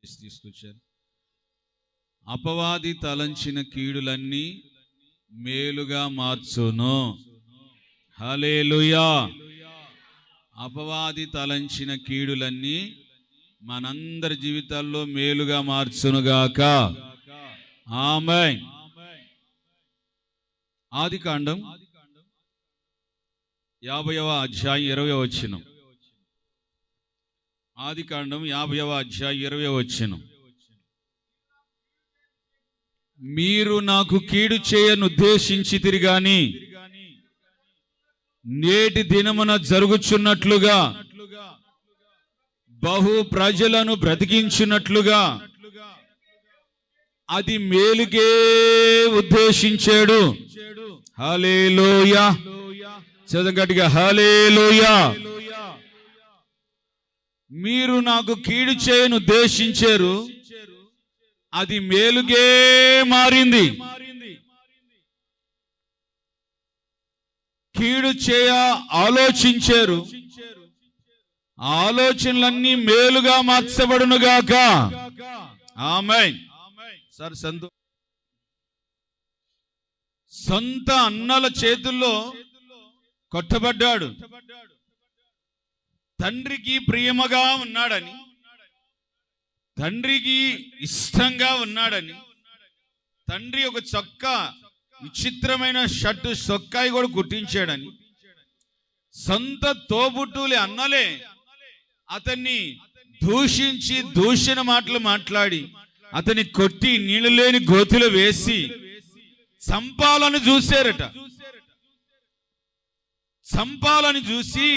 తీసుకొచ్చారు. అపవాది తలంచిన కీడులన్నీ మేలుగా మార్చును. హల్లెలూయా. అపవాది తలంచిన కీడులన్నీ మనందరి జీవితాల్లో మేలుగా మార్చునుగాక. ఆమేన్. ఆదికాండం 50వ అధ్యాయం 20వ వచనం. ఆదికాండం 50వ అధ్యాయం 20వ వచనం. మీరు నాకు కీడు చేయనుద్దేశించితిరి గాని నేటి దినమున జరుగుచున్నట్లుగా బహు ప్రజలను బ్రతికించినట్లుగా అది మేలుకే ఉద్దేశించాడు. హల్లెలూయా. చదవండి గట్టిగా, హల్లెలూయా. మీరు నాకు కీడు చేయను ఉద్దేశించారు, అది మేలుకే మారింది. కీడు చేయ ఆలోచించారు, ఆలోచనలన్నీ మేలుగా మార్చబడునుగాక. ఆమేన్. సార్ సొంత అన్నల చేతుల్లో కొట్టబడ్డాడు. తండ్రికి ప్రియమగా ఉన్నాడని, తండ్రికి ఇష్టంగా ఉన్నాడని, తండ్రి ఒక చొక్కా విచిత్రమైన షర్టు సొక్కాయి కూడా కుట్టించాడని, సొంత తోబుట్టులే అన్నలే అతన్ని దూషించి దూషణ మాటలు మాట్లాడి అతని కొట్టి నీళ్లు లేని గోతిలో వేసి చంపాలని చూశారట. చంపాలని చూసి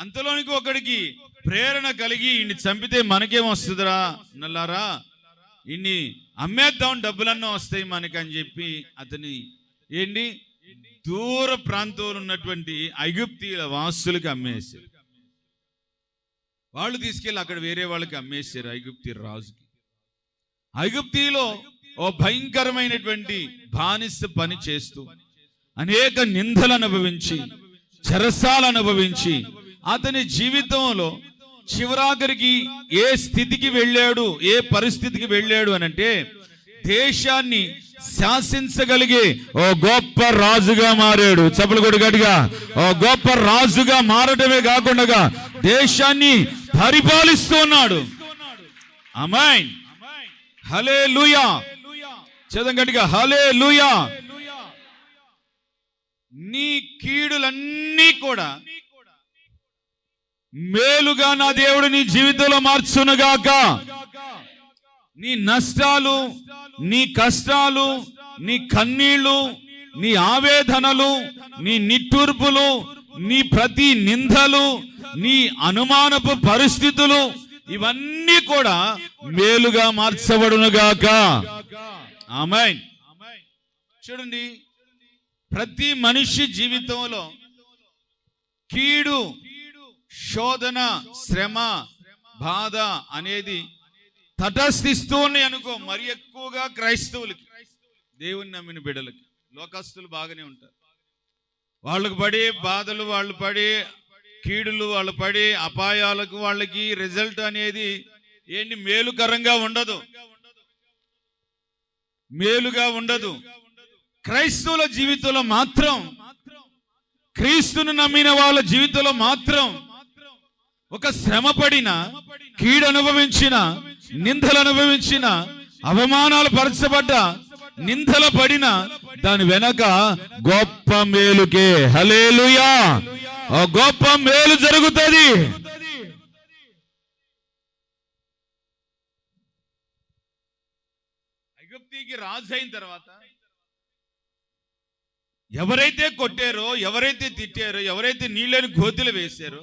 అంతలోనికి ఒకడికి ప్రేరణ కలిగి ఇన్ని చంపితే మనకేమొస్తుందిరా నల్లారా, ఇన్ని అమ్మేద్దాం డబ్బులన్నా వస్తాయి మనకని చెప్పి అతని దూర ప్రాంతంలో ఉన్నటువంటి ఐగుప్తీయుల వాసులకు అమ్మేశారు. వాళ్ళు తీసుకెళ్ళి అక్కడ వేరే వాళ్ళకి అమ్మేశారు, ఐగుప్తీ రాజుకి. ఐగుప్తీలో ఓ భయంకరమైనటువంటి బానిస పని చేస్తూ అనేక నిందలు అనుభవించి చెరసాలు అనుభవించి అతని జీవితంలో చివరాఖరికి ఏ స్థితికి వెళ్ళాడు, ఏ పరిస్థితికి వెళ్ళాడు అనంటే దేశాన్ని శాసించగలిగే ఓ గొప్ప రాజుగా మారాడు. చప్పలు కొడు గట్టిగా. ఓ గొప్ప రాజుగా మారడమే కాకుండా దేశాన్ని పరిపాలిస్తున్నాడు. ఆమేన్. హల్లెలూయా. చదవండి గట్టిగా, హల్లెలూయా. నీ కీడులన్నీ కూడా మేలుగా నా దేవుడు నీ జీవితంలో మార్చునుగాక. నీ నష్టాలు, నీ కష్టాలు, నీ కన్నీళ్లు, నీ ఆవేదనలు, నీ నిట్టూర్పులు, నీ ప్రతి నిందలు, నీ అనుమానపు పరిస్థితులు ఇవన్నీ కూడా మేలుగా మార్చబడునుగాక. ఆమేన్. చూడండి, ప్రతి మనిషి జీవితంలో కీడు, శోధన, శ్రమ, బాధ అనేది తటస్థిస్తూ ఉన్నాయి అనుకో. మరి ఎక్కువగా క్రైస్తవులకి, దేవుని నమ్మిన బిడ్డలకి. లోకస్తులు బాగానే ఉంటారు, వాళ్ళకు పడే బాధలు, వాళ్ళు పడే కీడులు, వాళ్ళు పడే అపాయాలకు వాళ్ళకి రిజల్ట్ అనేది మేలుకరంగా ఉండదు, మేలుగా ఉండదు. క్రైస్తవుల జీవితంలో మాత్రం, క్రీస్తును నమ్మిన వాళ్ళ జీవితంలో మాత్రం ఒక శ్రమ పడిన, కీడు అనుభవించిన, నిందలు అనుభవించిన, అవమానాలు పరచబడ్డ, నిందల పడిన దాని వెనక గొప్ప మేలుకే, హల్లెలూయా, గొప్ప మేలు జరుగుతుంది. ఐగుప్తీకి రాజు అయిన తర్వాత ఎవరైతే కొట్టారో, ఎవరైతే తిట్టారో, ఎవరైతే నీళ్ళని గోతిలో వేశారో,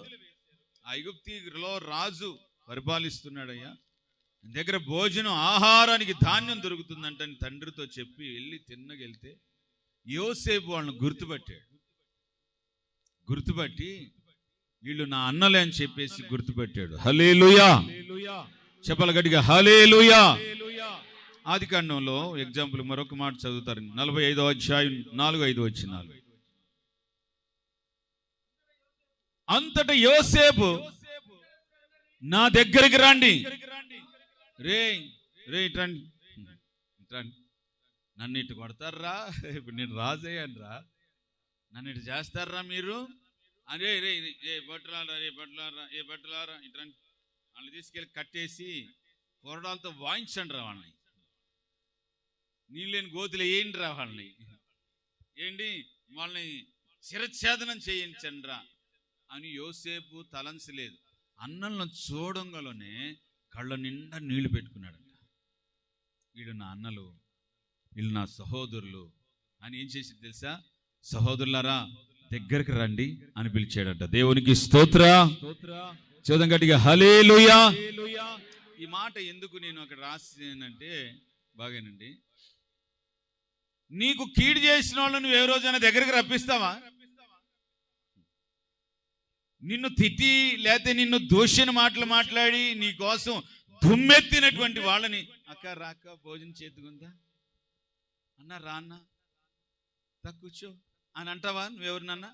ఐగుప్తీలో రాజు పరిపాలిస్తున్నాడయ్యా, దగ్గర భోజనం, ఆహారానికి ధాన్యం దొరుకుతుందంట తండ్రితో చెప్పి వెళ్ళి తిన్నగెళ్తే యోసేపు వాళ్ళని గుర్తుపట్టి వీళ్ళు నా అన్నలే అని చెప్పేసి గుర్తుపెట్టాడు. హల్లెలూయా. చెప్పాలి గట్టిగా, హల్లెలూయా. ఆదికాండంలో ఎగ్జాంపుల్ మరొక మాట చదువుతారు, 45వ అధ్యాయం 4-5 వచనాలు. అంతటా యోసేపు నా దగ్గరికి రండి, రే రే ఇట్రండి ఇట్రండి, నన్ను ఇటు కొడతారా, ఇప్పుడు నేను రాజయ్యాను రా, నన్ను ఇటు చేస్తారా మీరు అరే రే ఏ బట్టలారా ఏ బట్టలారా ఇట్రండి, వాళ్ళని తీసుకెళ్ళి కట్టేసి కొరడాలతో వాయించండి రా వాళ్ళని, నీళ్ళని గోతులు వేయండి రా వాళ్ళని, ఏంటి వాళ్ళని శిరఛేదనం చేయించండి రా అని యోసేపు తలంచలేదు. అన్నలను చూడంగానే కళ్ళ నిండా నీళ్లు పెట్టుకున్నాడంట. వీళ్ళు నా అన్నలు, వీళ్ళు నా సహోదరులు అని ఏం చేసి తెలుసా, సహోదరులారా దగ్గరికి రండి అని పిలిచాడంట. దేవునికి స్తోత్ర. చూద్దాం గట్టిగా హల్లెలూయా. ఈ మాట ఎందుకు నేను అక్కడ రాసానంటే, బాగానండి, నీకు కీడు చేసిన వాళ్ళు నువ్వు ఏ రోజైనా దగ్గరికి రప్పిస్తావా? నిన్ను తిట్టి లేకపోతే నిన్ను దూషణ మాటలు మాట్లాడి నీ కోసం దుమ్మెత్తినటువంటి వాళ్ళని అక్క రాక భోజనం చేతుకుందా అన్న, రా అన్న, కూర్చో అని అంటావా? నువ్వెవరినన్నా?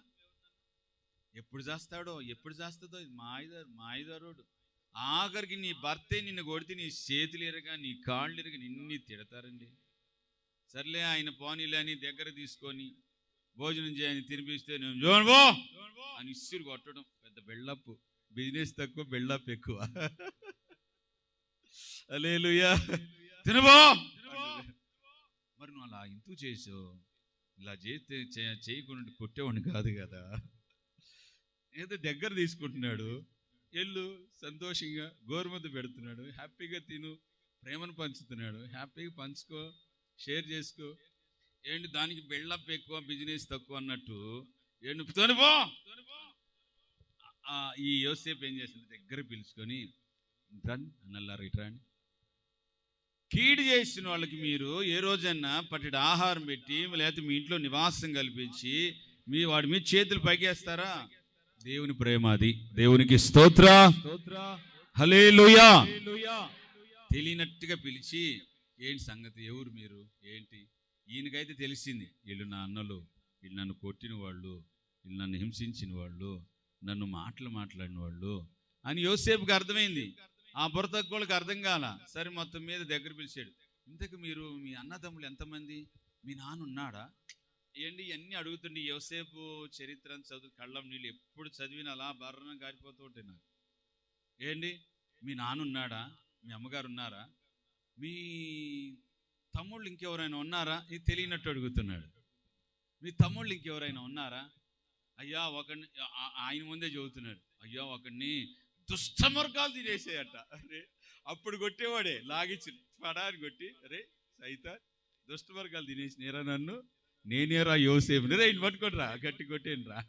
ఎప్పుడు చేస్తాడో ఎప్పుడు చేస్తుందో ఇది మాయదారుడు. ఆఖరికి నీ భర్తే నిన్ను కొడితే నీ చేతులు ఎరగా నీ కాళ్ళు ఎరగా నిన్ని తిడతారండి. సర్లే ఆయన పోనీలే అని దగ్గర తీసుకొని భోజనం చేయని తినిపిస్తే నేను జోన్బో అని ఇసురు కొట్టడం. పెద్ద బిల్డప్, బిజినెస్ తక్కువ బిల్డప్ ఎక్కువ. హల్లెలూయా. తినబో. మరి నువ్వు అలా ఇంతూ చేసావు, ఇలా చేస్తే చేయకుండా కొట్టేవాడిని కాదు కదా. ఏదో దగ్గర తీసుకుంటున్నాడు, ఎల్లు సంతోషంగా గోరుముద్ద పెడుతున్నాడు, హ్యాపీగా తిను, ప్రేమను పంచుతున్నాడు, హ్యాపీగా పంచుకో, షేర్ చేసుకో. ఏంటి దానికి బిల్డప్ ఎక్కువ బిజినెస్ తక్కువ అన్నట్టు ఏంటి తోనిపో. ఈ యోసేపు ఏం చేసింది, దగ్గర పిలుచుకొని అన్నల్లారు ఇట్రా అని. కీడు చేసిన వాళ్ళకి మీరు ఏ రోజన్నా పట్టెడు ఆహారం పెట్టి లేకపోతే మీ ఇంట్లో నివాసం కల్పించి వాడి మీద చేతులు పైకేస్తారా? దేవుని ప్రేమ అది. దేవునికి స్తోత్ర. హల్లెలూయా. తెలియనట్టుగా పిలిచి ఏంటి సంగతి, ఎవరు మీరు, ఏంటి? ఈయనకైతే తెలిసింది, వీళ్ళు నా అన్నలు, వీళ్ళు నన్ను కొట్టిన వాళ్ళు, వీళ్ళు నన్ను హింసించిన వాళ్ళు, నన్ను మాట్లాడిన వాళ్ళు అని యోసేపుకి అర్థమైంది. ఆ బుర్రతక్కువలకు అర్థం కాల. సరే మొత్తం మీద దగ్గర పిలిచాడు. ఇంతకు మీరు మీ అన్నదమ్ములు ఎంతమంది, మీ నాన్న ఉన్నాడా ఏంటి ఇవన్నీ అడుగుతుండే. యోసేపు చరిత్రను చదువు కళ్ళం నీళ్ళు ఎప్పుడు చదివిన అలా బర్రన గారిపోతూ ఉంటాయి నాకు. ఏంటి మీ నాన్న ఉన్నాడా, మీ అమ్మగారు ఉన్నారా, మీ తమ్ముళ్ళు ఇంకెవరైనా ఉన్నారా? ఇది తెలియనట్టు అడుగుతున్నాడు. మీ తమ్ముళ్ళు ఇంకెవరైనా ఉన్నారా? అయ్యా ఒకడిని, ఆయన ముందే చెబుతున్నాడు, అయ్యా ఒకడిని దుష్టమర్గాలు తినేసేయట. అరే అప్పుడు కొట్టేవాడే లాగిచ్చి పడాని కొట్టి, అరే సైతా దుష్టమర్గాలు తినేసినేరా నన్ను, నేనేరా యోసేపు రే ఇన్ని పట్టుకోట్రా గట్టి కొట్టేనరా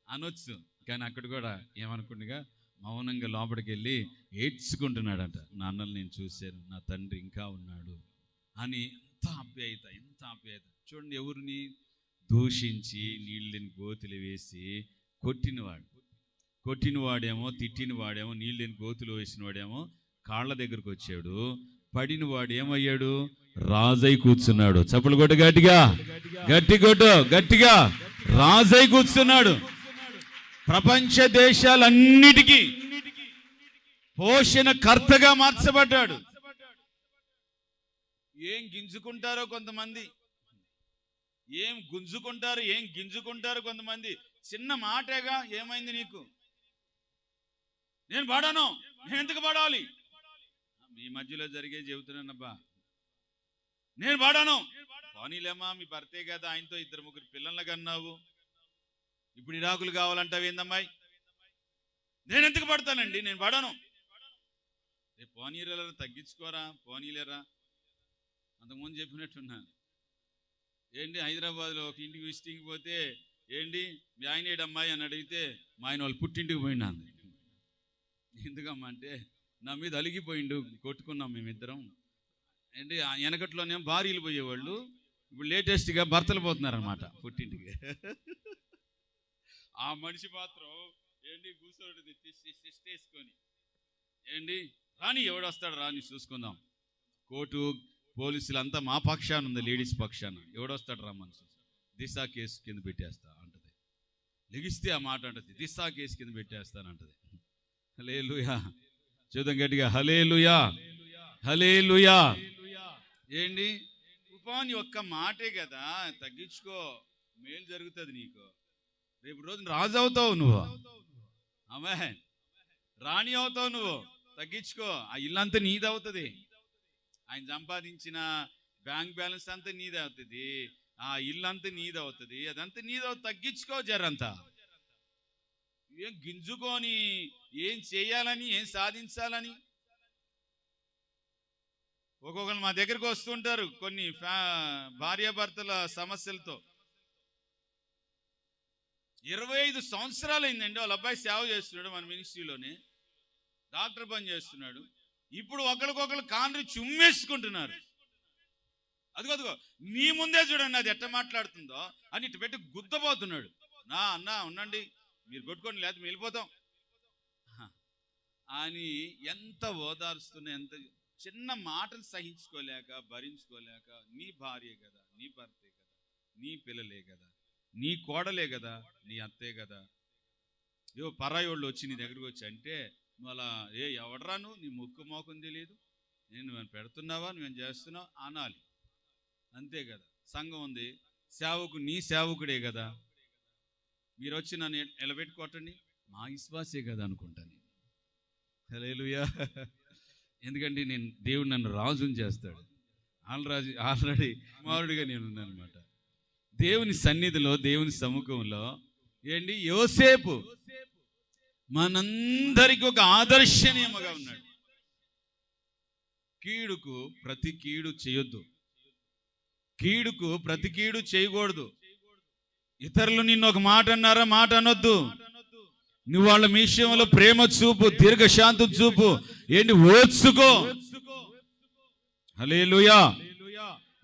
అనొచ్చు. కానీ అక్కడ కూడా ఏమనుకుంటుగా మౌనంగా లోపలికి వెళ్ళి ఏడ్చుకుంటున్నాడంట. నా అన్నలు నేను చూశాను, నా తండ్రి ఇంకా ఉన్నాడు అని. ఎంత ఆప్యాయత చూడండి. ఎవరిని దూషించి నీళ్ళని గోతులు వేసి కొట్టినవాడేమో తిట్టినవాడేమో నీళ్ళని గోతులు వేసినవాడేమో కాళ్ళ దగ్గరకు వచ్చాడు. పడినవాడు ఏమయ్యాడు, రాజై కూర్చున్నాడు. చప్పలు కొట్టు గట్టిగా, గట్టిగా రాజై కూర్చున్నాడు. ప్రపంచ దేశాలన్నిటికీ పోషణ కర్తగా మార్చబడ్డాడు. ఏం గింజుకుంటారో కొంతమంది, ఏం గుంజుకుంటారు, ఏం గింజుకుంటారు కొంతమంది. చిన్న మాటేగా, ఏమైంది నీకు, నేను పాడాను, నేను ఎందుకు పాడాలి, మీ మధ్యలో జరిగే చెబుతున్నానబ్బా, నేను పాడాను. పోనీలేమ్మా మీ భర్తే కదా, ఆయనతో 2-3 పిల్లల్ని కన్నావు, ఇప్పుడు ఇరాకులు కావాలంటావు ఏందమ్మాయి, నేను ఎందుకు పడతానండి, నేను పాడాను. పోనీలేరా, తగ్గించుకోరా, పోనీలేరా. అంతకుముందు చెప్పినట్టున్నాను. ఏంటి హైదరాబాద్లో ఒక ఇంటికి విజిటింగ్కి పోతే, ఏంటి మీ ఆయన ఏడమ్మాయి అని అడిగితే, మా ఆయన వాళ్ళు పుట్టింటికి పోయినా అంది. ఎందుకమ్మా అంటే, నా మీద అలిగిపోయిండు, కొట్టుకున్నాం మేమిద్దరం. ఏంటి వెనకట్లోనే భార్యలు పోయేవాళ్ళు, ఇప్పుడు లేటెస్ట్గా భర్తలు పోతున్నారనమాట పుట్టింటికి. ఆ మనిషి మాత్రం ఏంటి కూర్చోడు వేసుకొని, ఏంటి రాని ఎవడు వస్తాడు రాని చూసుకుందాం, కోర్టు పోలీసులు అంతా మా పక్షాన ఉంది, లేడీస్ పక్షాన, ఎవడొస్తాడు రా మనసు, దిశా కేసు కింద పెట్టేస్తా అంటది. లెగిస్తే ఆ మాట అంటది, దిశా కేసు కింద పెట్టేస్తానంటది. హల్లెలూయా. చూద్దాం గట్టిగా హల్లెలూయా. హల్లెలూయా. ఏంటి తుఫాను ఒక్క మాటే కదా, తగ్గించుకో, మేలు జరుగుతుంది నీకు. రేపు రోజు రాజు అవుతావు నువ్వు, ఆమేన్. రాణి అవుతావు నువ్వు, తగ్గించుకో. ఆ ఇల్లంతా నీది అవుతుంది. ఆయన సంపాదించిన బ్యాంక్ బ్యాలెన్స్ అంతా నీది అవుతుంది, ఆ ఇల్లంతా నీది అవుతుంది, అదంతా నీది అవుతుంది. తగ్గించుకో జరంతా. ఏం గింజుకొని ఏం చేయాలని, ఏం సాధించాలని. ఒక్కొక్కరు మా దగ్గరికి వస్తుంటారు కొన్ని భార్యాభర్తల సమస్యలతో. 25 సంవత్సరాలు అయిందండి వాళ్ళ అబ్బాయి సేవ చేస్తున్నాడు మన మినిస్ట్రీలోనే, డాక్టర్ పని చేస్తున్నాడు. ఇప్పుడు ఒకరికొకరు కాండ్రి చుమ్మేసుకుంటున్నారు. అదిగో నీ ముందే చూడండి అది ఎట్ట మాట్లాడుతుందో అని ఇటు పెట్టి గుద్దపోతున్నాడు. నా అన్న ఉండండి, మీరు కొట్టుకొని లేకపోతే మేము వెళ్ళిపోతాం అని ఎంత ఓదారుస్తున్నా, ఎంత చిన్న మాటలు సహించుకోలేక, భరించుకోలేక, నీ భార్యే కదా, నీ భర్తే కదా, నీ పిల్లలే కదా, నీ కోడలే కదా, నీ అత్తే కదా, ఏవో పరాయి వాళ్ళు వచ్చి నీ దగ్గరికి వచ్చి అంటే నువ్వు అలా ఎవడరాను, నీ ముక్కు మోకం తెలియదు, నువ్వేం పెడుతున్నావా, నువ్వేం చేస్తున్నావు అనాలి. అంతే కదా. సంఘం ఉంది, సేవకు నీ సేవకుడే కదా, మీరు వచ్చి నన్ను ఎలబెట్టుకోవటండి, మా విశ్వాసే కదా అనుకుంటాను. హల్లెలూయా. ఎందుకంటే దేవుడు నన్ను రాజుని చేస్తాడు. ఆల్రెడీ కుమారుడిగా నేను ఉన్నాను అనమాట. దేవుని సన్నిధిలో, దేవుని సముఖంలో ఏంటి యోసేపు మనందరికి ఒక ఆదర్శనీయముగా ఉన్నాడు. కీడుకు ప్రతి కీడు చేయొద్దు, కీడుకు ప్రతి కీడు చేయకూడదు. ఇతరులు నిన్ను ఒక మాట అన్నారా, మాట అనొద్దు. నువ్వు వాళ్ళ విషయంలో ప్రేమ చూపు, దీర్ఘశాంతం చూపు, ఏంటి ఓర్చుకో. హల్లెలూయా.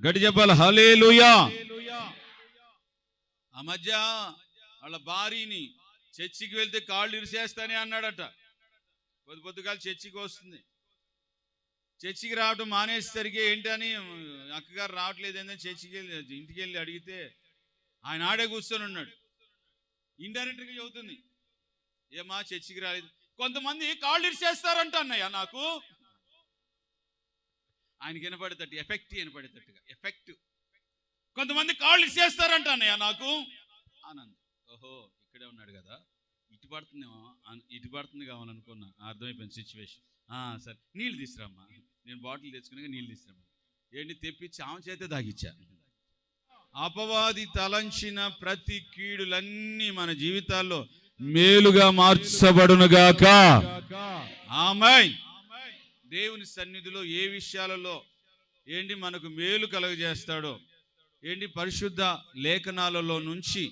గట్టి చెప్పాలి హల్లెలూయా. ఆ మధ్య వాళ్ళ భార్యని చర్చికి వెళ్తే కాళ్ళు ఇరిసేస్తానే అన్నాడట. పొద్దుగాల చర్చికి వస్తుంది, చర్చికి రావడం మానేసరికి ఏంటని అక్కగారు రావట్లేదు ఏంటని చర్చికి వెళ్ళి ఇంటికి వెళ్ళి అడిగితే ఆయన ఆడే కూర్చొని ఉన్నాడు. ఇండైరెక్ట్గా చెబుతుంది, ఏమా చర్చికి రాలేదు. కొంతమంది కాళ్ళు ఇరిసేస్తారంట అన్నయ్య నాకు. ఆయనకి వినపడేటట్టు, ఎఫెక్ట్ వినపడేటట్టుగా, ఎఫెక్ట్. కొంతమంది కాళ్ళు ఇరిసేస్తారంట అన్నయ్య నాకు ఆనంద్. ఓహో ఇక్కడే ఉన్నాడు కదా, ఇటు పడుతుంది కావాలనుకున్నా. అర్థమైపోయింది సిచ్యువేషన్. సరే నీళ్ళు తీసుకురామ్మా, నేను బాటిల్ తెచ్చుకుని నీళ్ళు తీసుకురామ్మా. ఏంటి తెప్పించి ఆమె చేతే తాగిచ్చా. అపవాది తలంచిన ప్రతి కీడులన్నీ మన జీవితాల్లో మేలుగా మార్చబడునుగాక. ఆమేన్. దేవుని సన్నిధిలో ఏ విషయాలలో ఏంటి మనకు మేలు కలుగజేస్తాడో, ఏంటి పరిశుద్ధ లేఖనాలలో నుంచి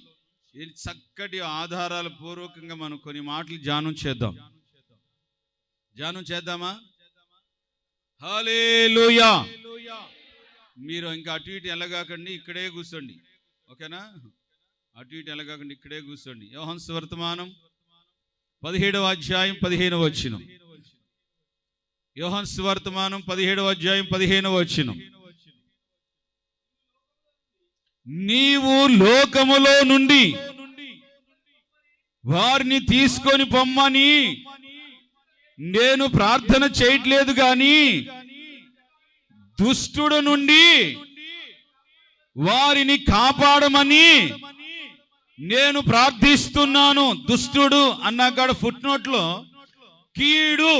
చక్కటి ఆధారాల పూర్వకంగా మనం కొన్ని మాటలు ధ్యానం చేద్దామా? హల్లెలూయా. మీరు ఇంకా అటు ఇటు వెళ్ళగాకండి, ఇక్కడే కూర్చోండి, ఓకేనా? అటు ఇటు వెళ్ళగాకండి, ఇక్కడే కూర్చోండి. యోహాను సువర్తమానం 17వ అధ్యాయం 15వ వచనం. యోహాను సువర్తమానం 17వ అధ్యాయం 15వ వచనం. నీవు లోకములో నుండి వారిని తీసుకొని పొమ్మని నేను ప్రార్థన చేయట్లేదు గాని దుష్టుడు నుండి వారిని కాపాడమని నేను ప్రార్థిస్తున్నాను. దుష్టుడు అన్నాకాడ ఫుట్ నోట్లో కీడు.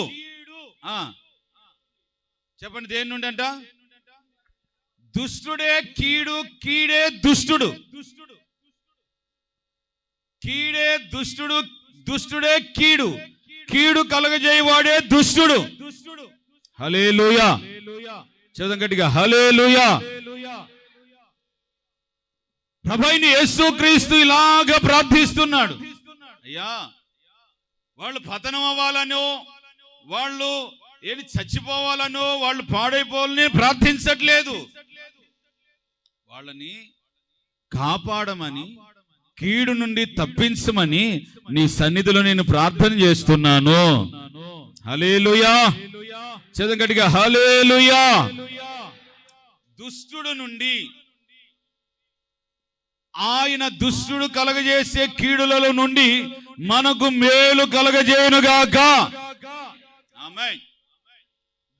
చెప్పండి దేని నుండి అంట? దుష్టుడే కీడు, కీడే దుష్టుడు. కీడే దుష్టుడు, దుష్టుడే కీడు, కీడు కలగజేయవాడే దుష్టుడు. హల్లెలూయా. చదవం గట్టిగా హల్లెలూయా. ప్రభువైన యేసుక్రీస్తు ఇలాగా ప్రార్థిస్తున్నాడు. అయ్యా వాళ్ళు పతనం అవ్వాలనో, వాళ్ళు ఏంటి చచ్చిపోవాలనో, వాళ్ళు పాడైపోవాలని ప్రార్థించట్లేదు. వాళ్ళని కాపాడమని, కీడు నుండి తప్పించమని నీ సన్నిధిలో నేను ప్రార్థన చేస్తున్నాను. హల్లెలూయా. చదవం గట్టిగా హల్లెలూయా. దుష్టుడు నుండి, ఆయన దుష్టుడు కలగజేసే కీడులలో నుండి మనకు మేలు కలగజేయునుగాక. ఆమేన్.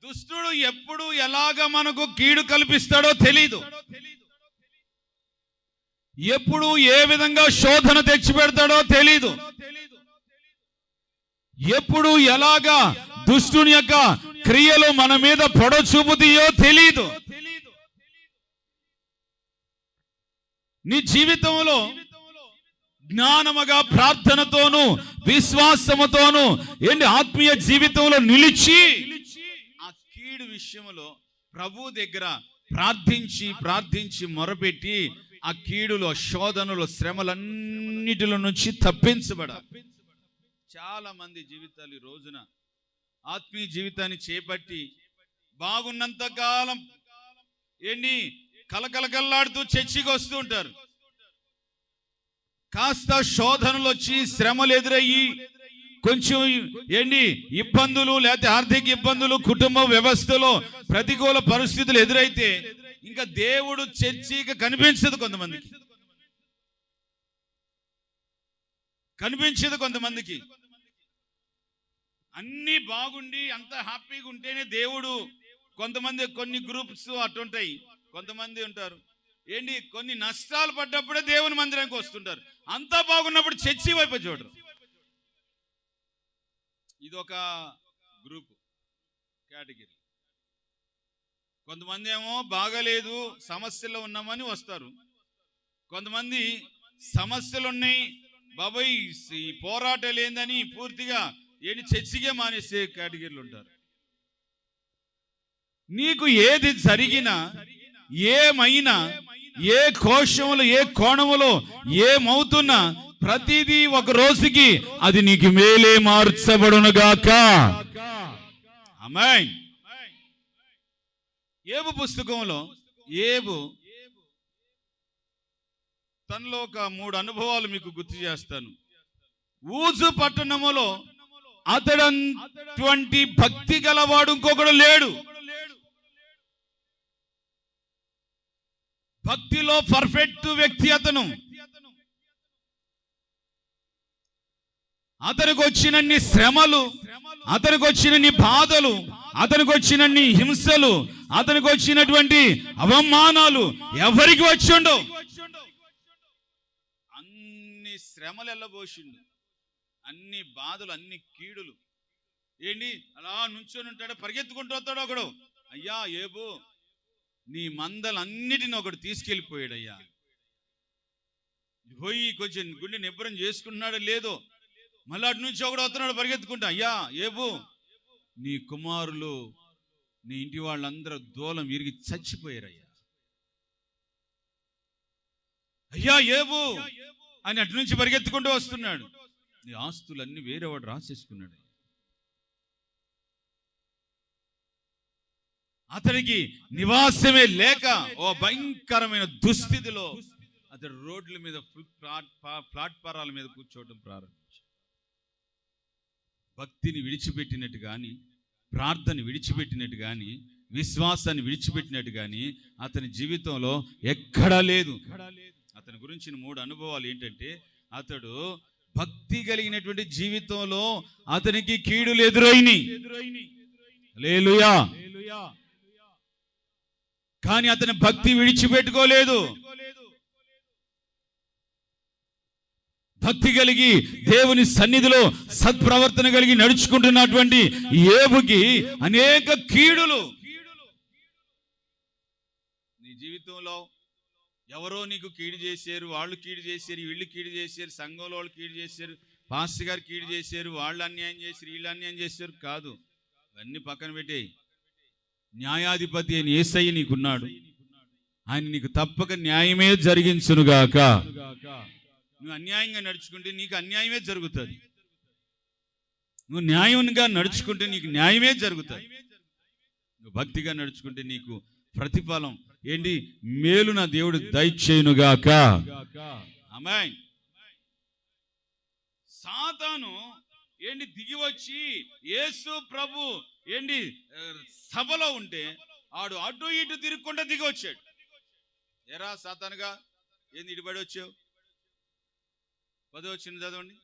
దుష్టుడు ఎప్పుడు ఎలాగ మనకు కీడు కల్పిస్తాడో తెలీదు. ఎప్పుడు ఏ విధంగా శోధన తెచ్చిపెడతాడో తెలీదు. ఎప్పుడు ఎలాగా దుష్టుని యొక్క క్రియలు మన మీద పొడ చూపుతాయో తెలీదు. నీ జీవితంలో జ్ఞానముగా ప్రార్థనతోను విశ్వాసముతోను ఆత్మీయ జీవితంలో నిలిచి ఆ కీడు విషయంలో ప్రభు దగ్గర ప్రార్థించి మొరపెట్టి ఆ కీడులో శోధనలో శ్రమలన్నిటిలో నుంచి తప్పించబడాలి. చాలా మంది జీవితాలు ఈ రోజున ఆత్మీయ జీవితాన్ని చేపట్టి బాగున్నంత కాలం కలకలకల్లాడుతూ చర్చికి వస్తూ ఉంటారు. కాస్త శోధనలు వచ్చి శ్రమలు ఎదురయ్యి కొంచెం ఇబ్బందులు లేకపోతే ఆర్థిక ఇబ్బందులు కుటుంబ వ్యవస్థలో ప్రతికూల పరిస్థితులు ఎదురైతే ఇంకా దేవుడు చర్చికి కనిపించదు. కొంతమందికి అన్ని బాగుండి అంత హ్యాపీగా ఉంటేనే దేవుడు. కొంతమంది కొన్ని గ్రూప్స్ అటుంటాయి. కొంతమంది ఉంటారు కొన్ని నష్టాలు పడ్డప్పుడే దేవుని మందిరానికి వస్తుంటారు. అంతా బాగున్నప్పుడు చర్చి వైపు చూడరు. ఇదొక గ్రూప్ కేటగిరీ. కొంతమంది ఏమో బాగాలేదు సమస్యల్లో ఉన్నామని వస్తారు. కొంతమంది సమస్యలు ఉన్నాయి బాబాయ్ ఈ పోరాటాలు ఏందని పూర్తిగా చర్చికే మానేసే కేటగిరీలు ఉంటారు. నీకు ఏది జరిగినా ఏమైనా ఏ కోశంలో ఏ కోణములో ఏమవుతున్నా ప్రతిదీ ఒక రోజుకి అది నీకు మేలే మార్చబడునుగాక. ఆమేన్. ఏబు పుస్తకంలో ఏబు తనలో ఒక 3 అనుభవాలు మీకు గుర్తు చేస్తాను. ఊజు పట్టణములో అతడంటువంటి భక్తి గలవాడు ఇంకొకడు లేడు. భక్తిలో పర్ఫెక్ట్ వ్యక్తి అతను. అతనికి వచ్చినన్ని శ్రమలు, అతనికి వచ్చినన్ని బాధలు, అతనికి వచ్చినన్ని హింసలు, అతనికి వచ్చినటువంటి అవమానాలు ఎవరికి వచ్చిండో అన్ని శ్రమలు ఎల్లబోసిండు. అన్ని బాధలు, అన్ని కీడులు. అలా నుంచొని ఉంటాడు, పరిగెత్తుకుంటూ వస్తాడు ఒకడు. అయ్యా ఏబు నీ మందలన్నిటిని ఒకడు తీసుకెళ్ళిపోయాడయ్యా. పోయి కొంచెం గుండె నిబ్బరం చేసుకుంటున్నాడో లేదో మళ్ళీ అటు నుంచి ఒకడు వస్తున్నాడు పరిగెత్తుకుంటా. అయ్యా ఏబు నీ కుమారులు నీ ఇంటి వాళ్ళందరూ దూలం విరిగి చచ్చిపోయారయ్యా. అయ్యా ఏబు అని అటు నుంచి పరిగెత్తుకుంటూ వస్తున్నాడు. నీ ఆస్తులన్నీ వేరేవాడు రాసేసుకున్నాడు. అతనికి నివాసమే లేక ఓ భయంకరమైన దుస్థితిలో అతడు రోడ్ల మీద ప్లాట్ఫారాల మీద కూర్చోవడం ప్రారంభించాడు. భక్తిని విడిచిపెట్టినట్టు కానీ, ప్రార్థన విడిచిపెట్టినట్టు కానీ, విశ్వాసాన్ని విడిచిపెట్టినట్టు కానీ అతని జీవితంలో ఎక్కడా లేదు. అతని గురించిన 3 అనుభవాలు ఏంటంటే, అతడు భక్తి కలిగినటువంటి జీవితంలో అతనికి కీడులు ఎదురైనాయి. హల్లెలూయా. కానీ అతని భక్తి విడిచిపెట్టుకోలేదు. భక్తి కలిగి దేవుని సన్నిధిలో సత్ప్రవర్తన కలిగి నడుచుకుంటున్నటువంటి ఏబుకి అనేక కీడులు. నీ జీవితంలో ఎవరో నీకు కీడు చేశారు, వాళ్ళు కీడు చేశారు, వీళ్ళు కీడు చేశారు, సంఘంలో వాళ్ళు కీడు చేశారు, పాస్టర్ గారు కీడు చేశారు, వాళ్ళు అన్యాయం చేశారు, వీళ్ళు అన్యాయం చేశారు కాదు. అవన్నీ పక్కన పెట్టేయి. న్యాయాధిపతి అయిన యేసయ్య నీకున్నాడు. ఆయన నీకు తప్పక న్యాయమే జరిగించునుగాక. నువ్వు అన్యాయంగా నడుచుకుంటే నీకు అన్యాయమే జరుగుతుంది. నువ్వు న్యాయంగా నడుచుకుంటే నీకు న్యాయమే జరుగుతుంది. నువ్వు భక్తిగా నడుచుకుంటే నీకు ప్రతిఫలం మేలు నా దేవుడు దయచేయునుగాక. ఆమేన్. సాతాను దిగి వచ్చి యేసు ప్రభు సభలో ఉంటే ఆడు అటు ఇటు తిరుగుకుంటా దిగి వచ్చాడు. ఎరా సాతానుగా ఇటుబడి వచ్చావు? 10వ వచనం చదవండి.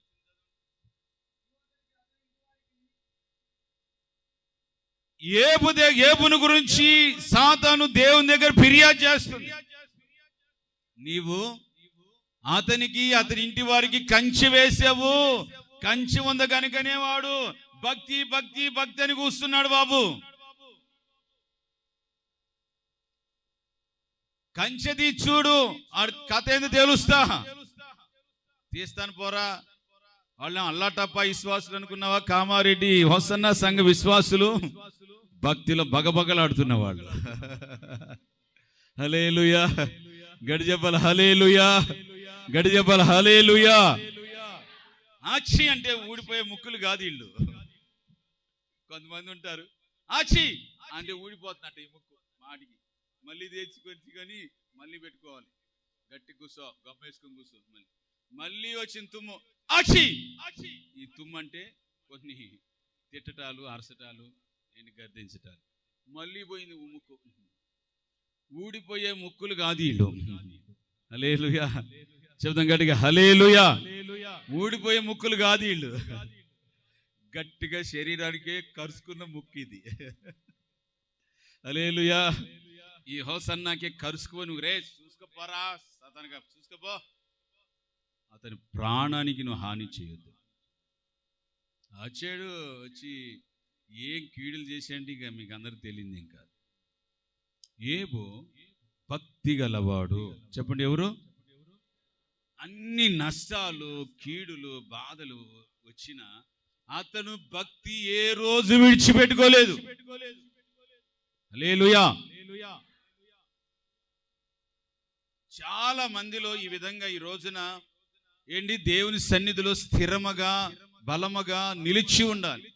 ఏబును గురించి సాతాను దేవుని దగ్గర ఫిర్యాదు చేస్తుంది. నీవు అతనికి అతని ఇంటి వారికి కంచె వేసావు, కంచె ఉంది కనుకనే వాడు భక్తి భక్తి భక్తి అని కూస్తున్నాడు. బాబు, కంచె తీర్చుడు కథ ఏంది తెలుస్తా, తీస్తాను పోరా. వాళ్ళని అల్లాటప్ప విశ్వాసులు అనుకున్నావా? కామారెడ్డి హొసన్న సంఘ విశ్వాసులు భక్తిలో బగబగలాడుతున్న వాళ్ళు. హల్లెలూయా, గడిజెప్పల హల్లెలూయా, గడిజెప్పల హల్లెలూయా. ఆచి అంటే ఊడిపోయే ముక్కులు కాదు వీళ్ళు. కొంతమంది ఉంటారు ఆచి అంటే ఊడిపోతున్నట్టు ఈ ముక్కు మాటికి, మళ్ళీ తెచ్చుకొని మళ్ళీ పెట్టుకోవాలి. గట్టి కూసో, గమ్మేసుకొని కూసో, మళ్ళీ వచ్చిన తుమ్ము ఆచి. ఈ తుమ్ము అంటే కొన్ని తిట్టటాలు, అరసటాలు, గర్దించటాలు. మళ్ళీ పోయింది ముక్కు. ఊడిపోయే ముక్కులు కాదు వీళ్ళు. హల్లెలూయా, చెప్తాం గట్టిగా హల్లెలూయా. ఊడిపోయే ముక్కులు కాదు వీళ్ళు, గట్టిగా శరీరానికే కరుచుకున్న ముక్కు ఇది. హల్లెలూయా. ఈ హోసన్నాకే కరుచుకొని రే చూసుకోపోరా సతానుగా చూసుకోపో, అతని ప్రాణానికి నువ్వు హాని చేయొద్దు. వచ్చాడు, వచ్చి ఏం కీడులు చేసేయండి ఇక మీకు అందరికి తెలియదు. ఇంకా ఏబో భక్తి గలవాడు. చెప్పండి ఎవరు? అన్ని నష్టాలు, కీడులు, బాధలు వచ్చిన అతను భక్తి ఏ రోజు విడిచిపెట్టుకోలేదు. హల్లెలూయా. చాలా మందిలో ఈ విధంగా ఈ రోజున దేవుని సన్నిధిలో స్థిరముగా బలముగా నిలిచి ఉండాలి.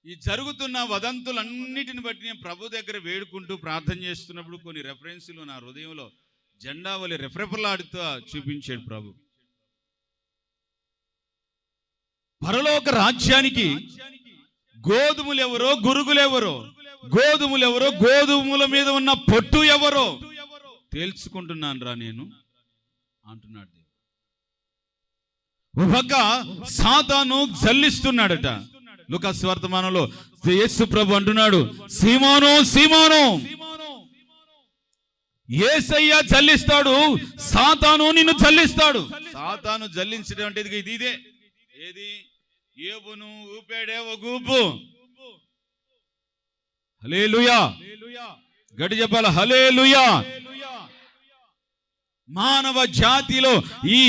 ఈ జరుగుతున్న వదంతులన్నిటిని బట్టి నేను ప్రభు దగ్గర వేడుకుంటూ ప్రార్థన చేస్తున్నప్పుడు కొన్ని రెఫరెన్సులు నా హృదయంలో జెండా వలె రెఫరెఫలాడుతూ చూపించాడు ప్రభు. పరలోక రాజ్యానికి గోధుమలు ఎవరో, గురుగులు ఎవరో, గోధుమలు ఎవరో, గోధుమల మీద ఉన్న పొట్టు ఎవరో తేల్చుకుంటున్నాను రా నేను అంటున్నాడు. ఒక సాతాను జల్లిస్తున్నాడట. లూకాసు వర్తమానంలో యేసు ప్రభు అంటున్నాడు, సీమోను సీమోను, యేసయ్య జల్లిస్తాడు, సాతాను నిన్ను జల్లిస్తాడు. సాతాను జల్లించడం అంటే ఇదే. ఏది? యోబును ఊపాడే ఒక ఊపు. హల్లెలూయా, గట్టి చెప్పాలి హల్లెలూయా. మానవ జాతిలో ఈ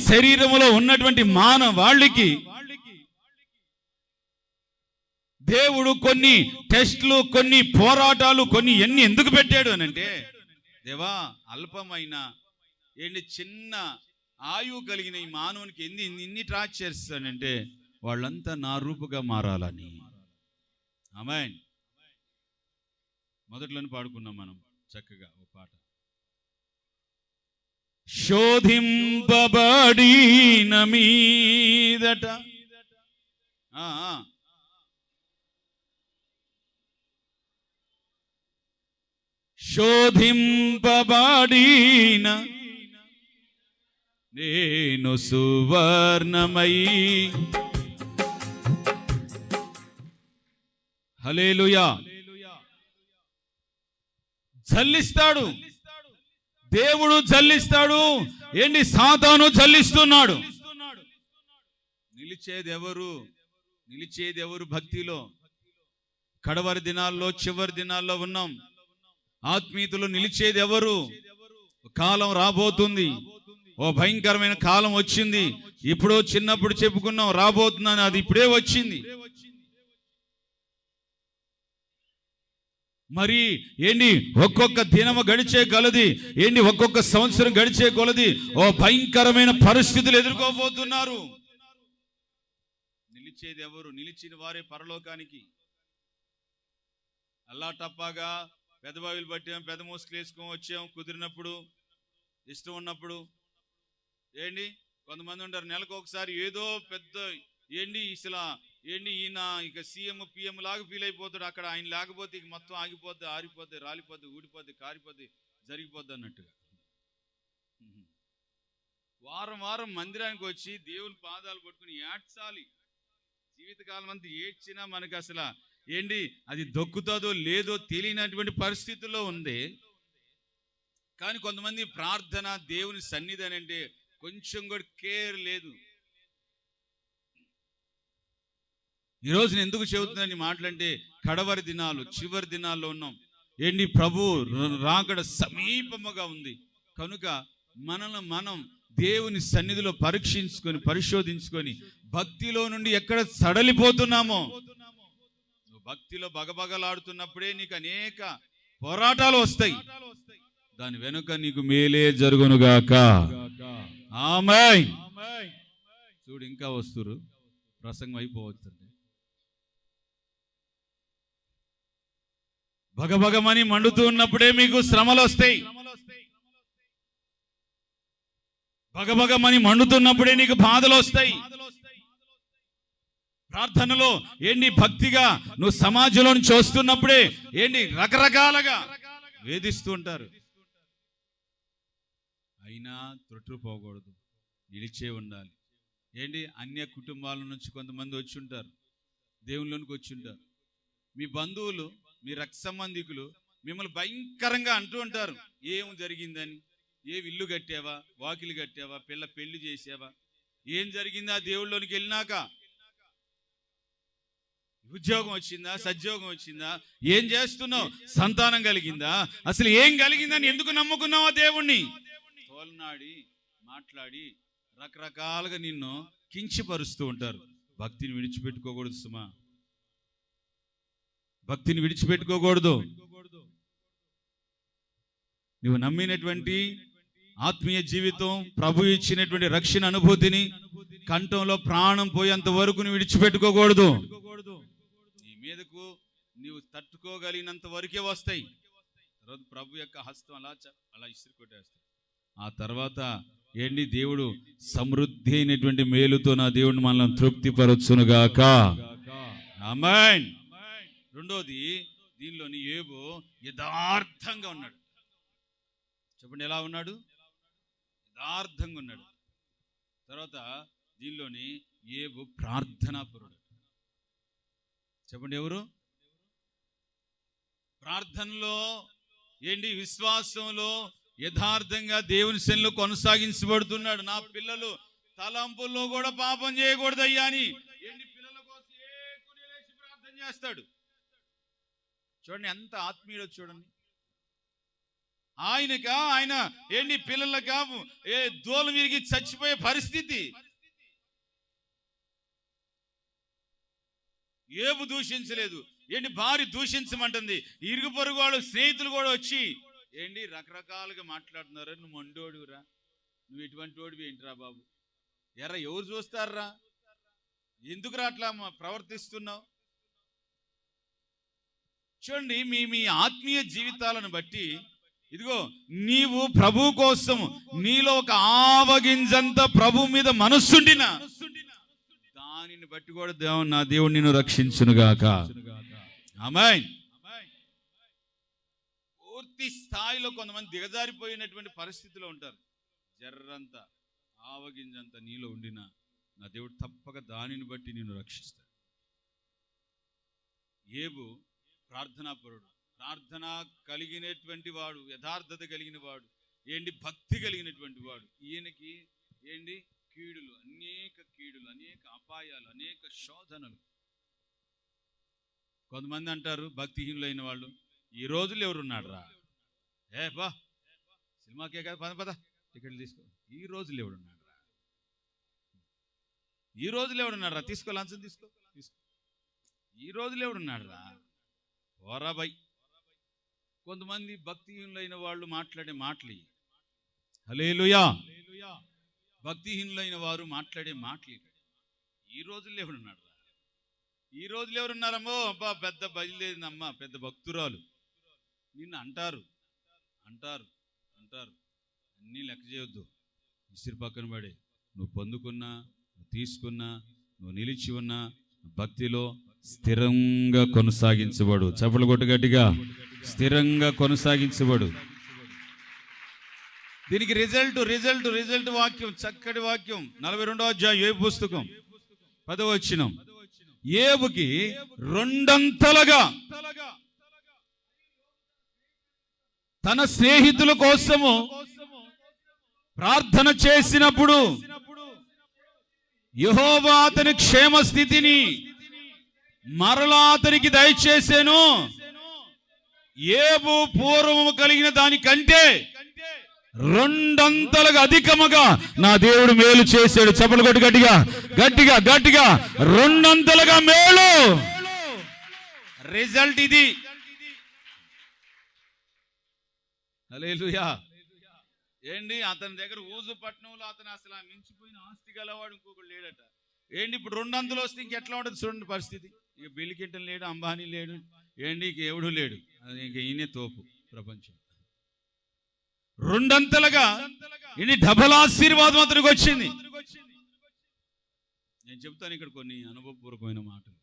శరీరములో ఉన్నటువంటి వాళ్ళకి దేవుడు కొన్ని టెస్ట్లు, కొన్ని పోరాటాలు, కొన్ని ఎన్ని ఎందుకు పెట్టాడు అని అంటే, దేవా అల్పమైన చిన్న ఆయువు కలిగిన ఈ మానవునికి ఇన్ని టార్చర్స్ అని అంటే వాళ్ళంతా నా రూపుగా మారాలని. ఆమేన్. మొదట్లోనే పాడుకున్నాం మనం చక్కగా ఒక పాట. శోధింపబడిన మీదట శోధింపబడిన నేను సువర్ణమై. హల్లెలూయా. జల్లిస్తాడు దేవుడు, జల్లిస్తాడు. సాతాను జల్లిస్తున్నాడు. నిలిచేది ఎవరు? భక్తిలో. కడవరి దినాల్లో, చివరి దినాల్లో ఉన్నాం. ఆత్మీయతలో నిలిచేది ఎవరు? కాలం రాబోతుంది, ఓ భయంకరమైన కాలం వచ్చింది. ఇప్పుడు చిన్నప్పుడు చెప్పుకున్నాం రాబోతుందని, అది ఇప్పుడే వచ్చింది. మరి ఒక్కొక్క దినము గడిచే కొలది, ఒక్కొక్క సంవత్సరం గడిచే కొలది ఓ భయంకరమైన పరిస్థితులు ఎదుర్కోబోతున్నారు. నిలిచేది ఎవరు? నిలిచిన వారే పరలోకానికి. అల్లా టప్పాగా పెద్ద బావిలు పట్టాం, పెద్ద మోసులు వేసుకొని వచ్చాం, కుదిరినప్పుడు, ఇష్టం ఉన్నప్పుడు. కొంతమంది ఉంటారు నెలకు ఒకసారి ఏదో పెద్ద ఇసలా ఈయన ఇక సీఎం పిఎం లాగా ఫీల్ అయిపోతాడు. అక్కడ ఆయన లేకపోతే ఇక మొత్తం ఆగిపోద్ది, ఆరిపోద్ది, రాలిపోద్ది, ఊడిపోద్ది, కారిపోద్ది, జరిగిపోద్ది అన్నట్టుగా. వారం వారం మందిరానికి వచ్చి దేవుని పాదాలు పట్టుకుని ఏడ్చాలి. జీవితకాలం అంతా ఏడ్చినా మనకు అసలు ఏంటి అది దొక్కుతుందో లేదో తెలియనటువంటి పరిస్థితుల్లో ఉంది. కానీ కొంతమంది ప్రార్థన, దేవుని సన్నిధి అని అంటే కొంచెం కూడా కేర్ లేదు. ఈరోజు నేను ఎందుకు చెబుతున్నాను మాటలంటే, కడవరి దినాలు, చివరి దినాల్లో ఉన్నాం. ఏంటి, ప్రభు రాకడ సమీపముగా ఉంది. కనుక మనల్ని మనం దేవుని సన్నిధిలో పరీక్షించుకొని, పరిశోధించుకొని, భక్తిలో నుండి ఎక్కడ సడలిపోతున్నామో, నువ్వు భక్తిలో బగబగలాడుతున్నప్పుడే నీకు అనేక పోరాటాలు వస్తాయి. దాని వెనుక నీకు మేలే జరుగునుగాక. ఆమేన్. చూడు, ఇంకా వస్తురు, ప్రసంగం అయిపోవచ్చుంది. భగభగమని మండుతూ ఉన్నప్పుడే మీకు శ్రమలు వస్తాయి. భగభగమని మండుతున్నప్పుడే నీకు బాధలు వస్తాయి. ప్రార్థనలో ఏంటి, భక్తిగా నువ్వు సమాజంలో నుంచి వస్తున్నప్పుడే ఏంటి రకరకాలుగా వేధిస్తూ ఉంటారు. అయినా తొట్టుపోకూడదు, నిలిచే ఉండాలి. ఏంటి, అన్య కుటుంబాల నుంచి కొంతమంది వచ్చి ఉంటారు, దేవుళ్ళలోనికి వచ్చి ఉంటారు. మీ బంధువులు, మీ రక్త సంబంధికులు మిమ్మల్ని భయంకరంగా అంటూ ఉంటారు, ఏం జరిగిందని, ఏ ఇల్లు కట్టావా, వాకిలు కట్టావా, పెళ్లి చేసావా, ఏం జరిగిందా దేవుళ్ళలోనికి వెళ్ళినాక, ఉద్యోగం వచ్చిందా, సద్యోగం వచ్చిందా, ఏం చేస్తున్నావు, సంతానం కలిగిందా, అసలు ఏం కలిగిందని ఎందుకు నమ్ముకున్నావా దేవుణ్ణి, తోలనాడి మాట్లాడి రకరకాలుగా నిన్ను కించపరుస్తూ ఉంటారు. భక్తిని విడిచిపెట్టుకోకూడదు సుమా, భక్తిని విడిచిపెట్టుకోకూడదు. నువ్వు నమ్మినటువంటి ఆత్మీయ జీవితం, ప్రభు ఇచ్చినటువంటి రక్షణ అనుభూతిని కంఠంలో ప్రాణం పోయేంత వరకు నువ్వు విడిచిపెట్టుకోకూడదు. నీ మీదకు నీవు తట్టుకోగలిగినంత వరకే వస్తాయి. తర్వాత ప్రభు యొక్క హస్తం అలా ఇసిరి కొట్టేస్తాయి. ఆ తర్వాత ఏంటి, దేవుడు సమృద్ధి అయినటువంటి మేలుతో నా దేవుడిని మనల్ని తృప్తిపరచునుగాక. ఆమేన్. రెండోది, దీనిలోని యోబు యథార్థంగా ఉన్నాడు. చెప్పండి, ఎలా ఉన్నాడు? యథార్థంగా ఉన్నాడు. తర్వాత దీనిలోని యోబు ప్రార్థనాపరుడు. చెప్పండి, ఎవరు? ప్రార్థనలో ఏంటి, విశ్వాసంలో యథార్థంగా దేవుని సన్నిధిలో కొనసాగించబడుతున్నాడు. నా పిల్లలు తలంపుల్లో కూడా పాపం చేయకూడదయ్యా అని ఏంటి, పిల్లల కోసం లేచి ప్రార్థన చేస్తాడు. చూడండి ఎంత ఆత్మీయుడో చూడండి. ఆయన ఏంటి, పిల్లలకా దూలం విరిగి చచ్చిపోయే పరిస్థితి. యోబు దూషించలేదు. ఏంటి, భార్య దూషించమంటుంది. ఇరుగు పొరుగు వాళ్ళు, స్నేహితులు కూడా వచ్చి ఏంటి రకరకాలుగా మాట్లాడుతున్నారు. నువ్వు మొండోడురా, నువ్వు ఎటువంటి వాడివి ఏంటిరా బాబు, ఎవరు చూస్తారా, ఎందుకురా అట్లా ప్రవర్తిస్తున్నావు? చూడండి, మీ ఆత్మీయ జీవితాలను బట్టి ఇదిగో నీవు ప్రభు కోసం నీలో ఒక ఆవగింజంత ప్రభు మీద మనస్సుండినా దానిని బట్టి కూడా నా దేవుడు నిన్ను రక్షించునుగాక. ఆమేన్. పూర్తి స్థాయిలో కొంతమంది దిగజారిపోయినటువంటి పరిస్థితిలో ఉంటారు. జర్రంత ఆవగింజంత నీలో ఉండినా నా దేవుడు తప్పక దానిని బట్టి నిన్ను రక్షిస్తాడు. యోబు ప్రార్థనాపరుడు, ప్రార్థన కలిగినటువంటి వాడు, యథార్థత కలిగిన వాడు, ఏంటి భక్తి కలిగినటువంటి వాడు. ఈయనకి ఏంటి కీడులు, అనేక అపాయాలు, అనేక శోధనలు. కొంతమంది అంటారు భక్తిహీనులైన వాళ్ళు, ఈ రోజులు ఎవరున్నాడు రా, బా సినిమాకే కదా, పద టికెట్లు తీసుకో, ఈ రోజులు ఎవడున్నాడు రా, ఈ రోజులు ఎవడున్నాడు రా, తీసుకో లంచం తీసుకో, ఈ రోజులు ఎవడున్నాడు రా, ఓరాబై. కొంతమంది భక్తిహీనులైన వాళ్ళు మాట్లాడే మాటలు, హల్లెలూయా, భక్తిహీనులైన వారు మాట్లాడే మాటలు. ఈ రోజుల్లో ఎవడున్నాడు రా, ఈ రోజులు ఎవరున్నారమ్మో, అబ్బా పెద్ద బయలుదేరిందమ్మా, పెద్ద భక్తురాలు, నిన్ను అంటారు. అన్నీ లెక్క చేయొద్దు. ఇసిరి పక్కన పడే, నువ్వు పొందుకున్నా, నువ్వు తీసుకున్నా, నువ్వు నిలిచి ఉన్నా భక్తిలో స్థిరంగా కొనసాగించబడు. చప్పలు కొట్టు గట్టిగా, స్థిరంగా కొనసాగించబడు. దీనికి రిజల్ట్ వాక్యం, చక్కటి వాక్యం. 42వ అధ్యాయం యోబు పుస్తకం 10వ వచనం. ఏబుకి రెండంతలుగా తన స్నేహితుల కోసము ప్రార్థన చేసినప్పుడు యెహోవా అతని క్షేమ స్థితిని మరలా అతనికి దయచేసాను. ఏబు పూర్వము కలిగిన దానికంటే రెండంతలుగా అధికముగా నా దేవుడు మేలు చేశాడు. చప్పలు కొట్టి గట్టిగా గట్టిగా గట్టిగా రెండంతలుగా మేలు. రిజల్ట్ ఇది. హల్లెలూయా. ఏంటి అతని దగ్గర ఊజు పట్టణంలో అతను అసలు మించిపోయిన ఆస్తి గలవాడు ఇంకొకటి లేడట. ఏంటి ఇప్పుడు రెండంతలు వస్తే ఇంకెట్లా ఉంటుంది చూడండి పరిస్థితి. ఇక బిల్ కింటన్ లేడు, అంబానీ లేడు, ఏంటి ఇక ఎవడు లేడు. ఇక ఈయనే తోపు ప్రపంచం. రెండంతలుగా ఇది డబల్ ఆశీర్వాదం అతనికి వచ్చింది. నేను చెప్తాను ఇక్కడ కొన్ని అనుభవపూర్వకమైన మాటలు.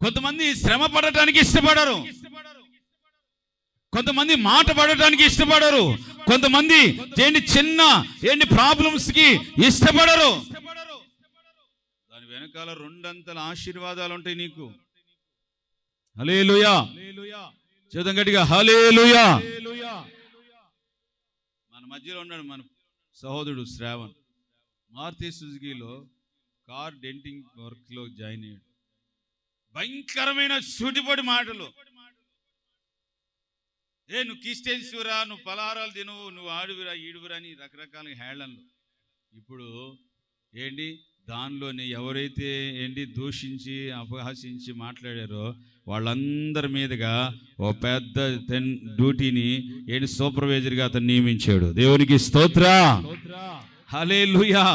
కొంతమంది శ్రమ పడటానికి ఇష్టపడరు, కొంతమంది మాట పడటానికి ఇష్టపడరు, కొంతమంది చిన్న ప్రాబ్లమ్స్ కి ఇష్టపడరు. దాని వెనకాల రెండంతల ఆశీర్వాదాలు ఉంటాయి నీకు. హల్లెలూయా. చేద్దాం గట్టిగా హల్లెలూయా. మన మధ్యలో ఉన్నాడు మన సహోదరుడు శ్రావణ్. మారుతి సుజుకిలో కార్ డెంటింగ్ వర్క్ లో జాయిన్ అయ్యాడు. భయంకరమైన సూటిపడి మాటలు. నువ్వు క్రిస్టియన్స్రా, నువ్వు పలహారాలు తినువు, నువ్వు ఆడువిరా ఈడువిరా అని రకరకాల హేళనలు. ఇప్పుడు దానిలోనే ఎవరైతే దూషించి అపహాసించి మాట్లాడారో వాళ్ళందరి మీదుగా ఓ పెద్ద డ్యూటీని సూపర్వైజర్గా అతను నియమించాడు. దేవునికి స్తోత్ర. హల్లెలూయా.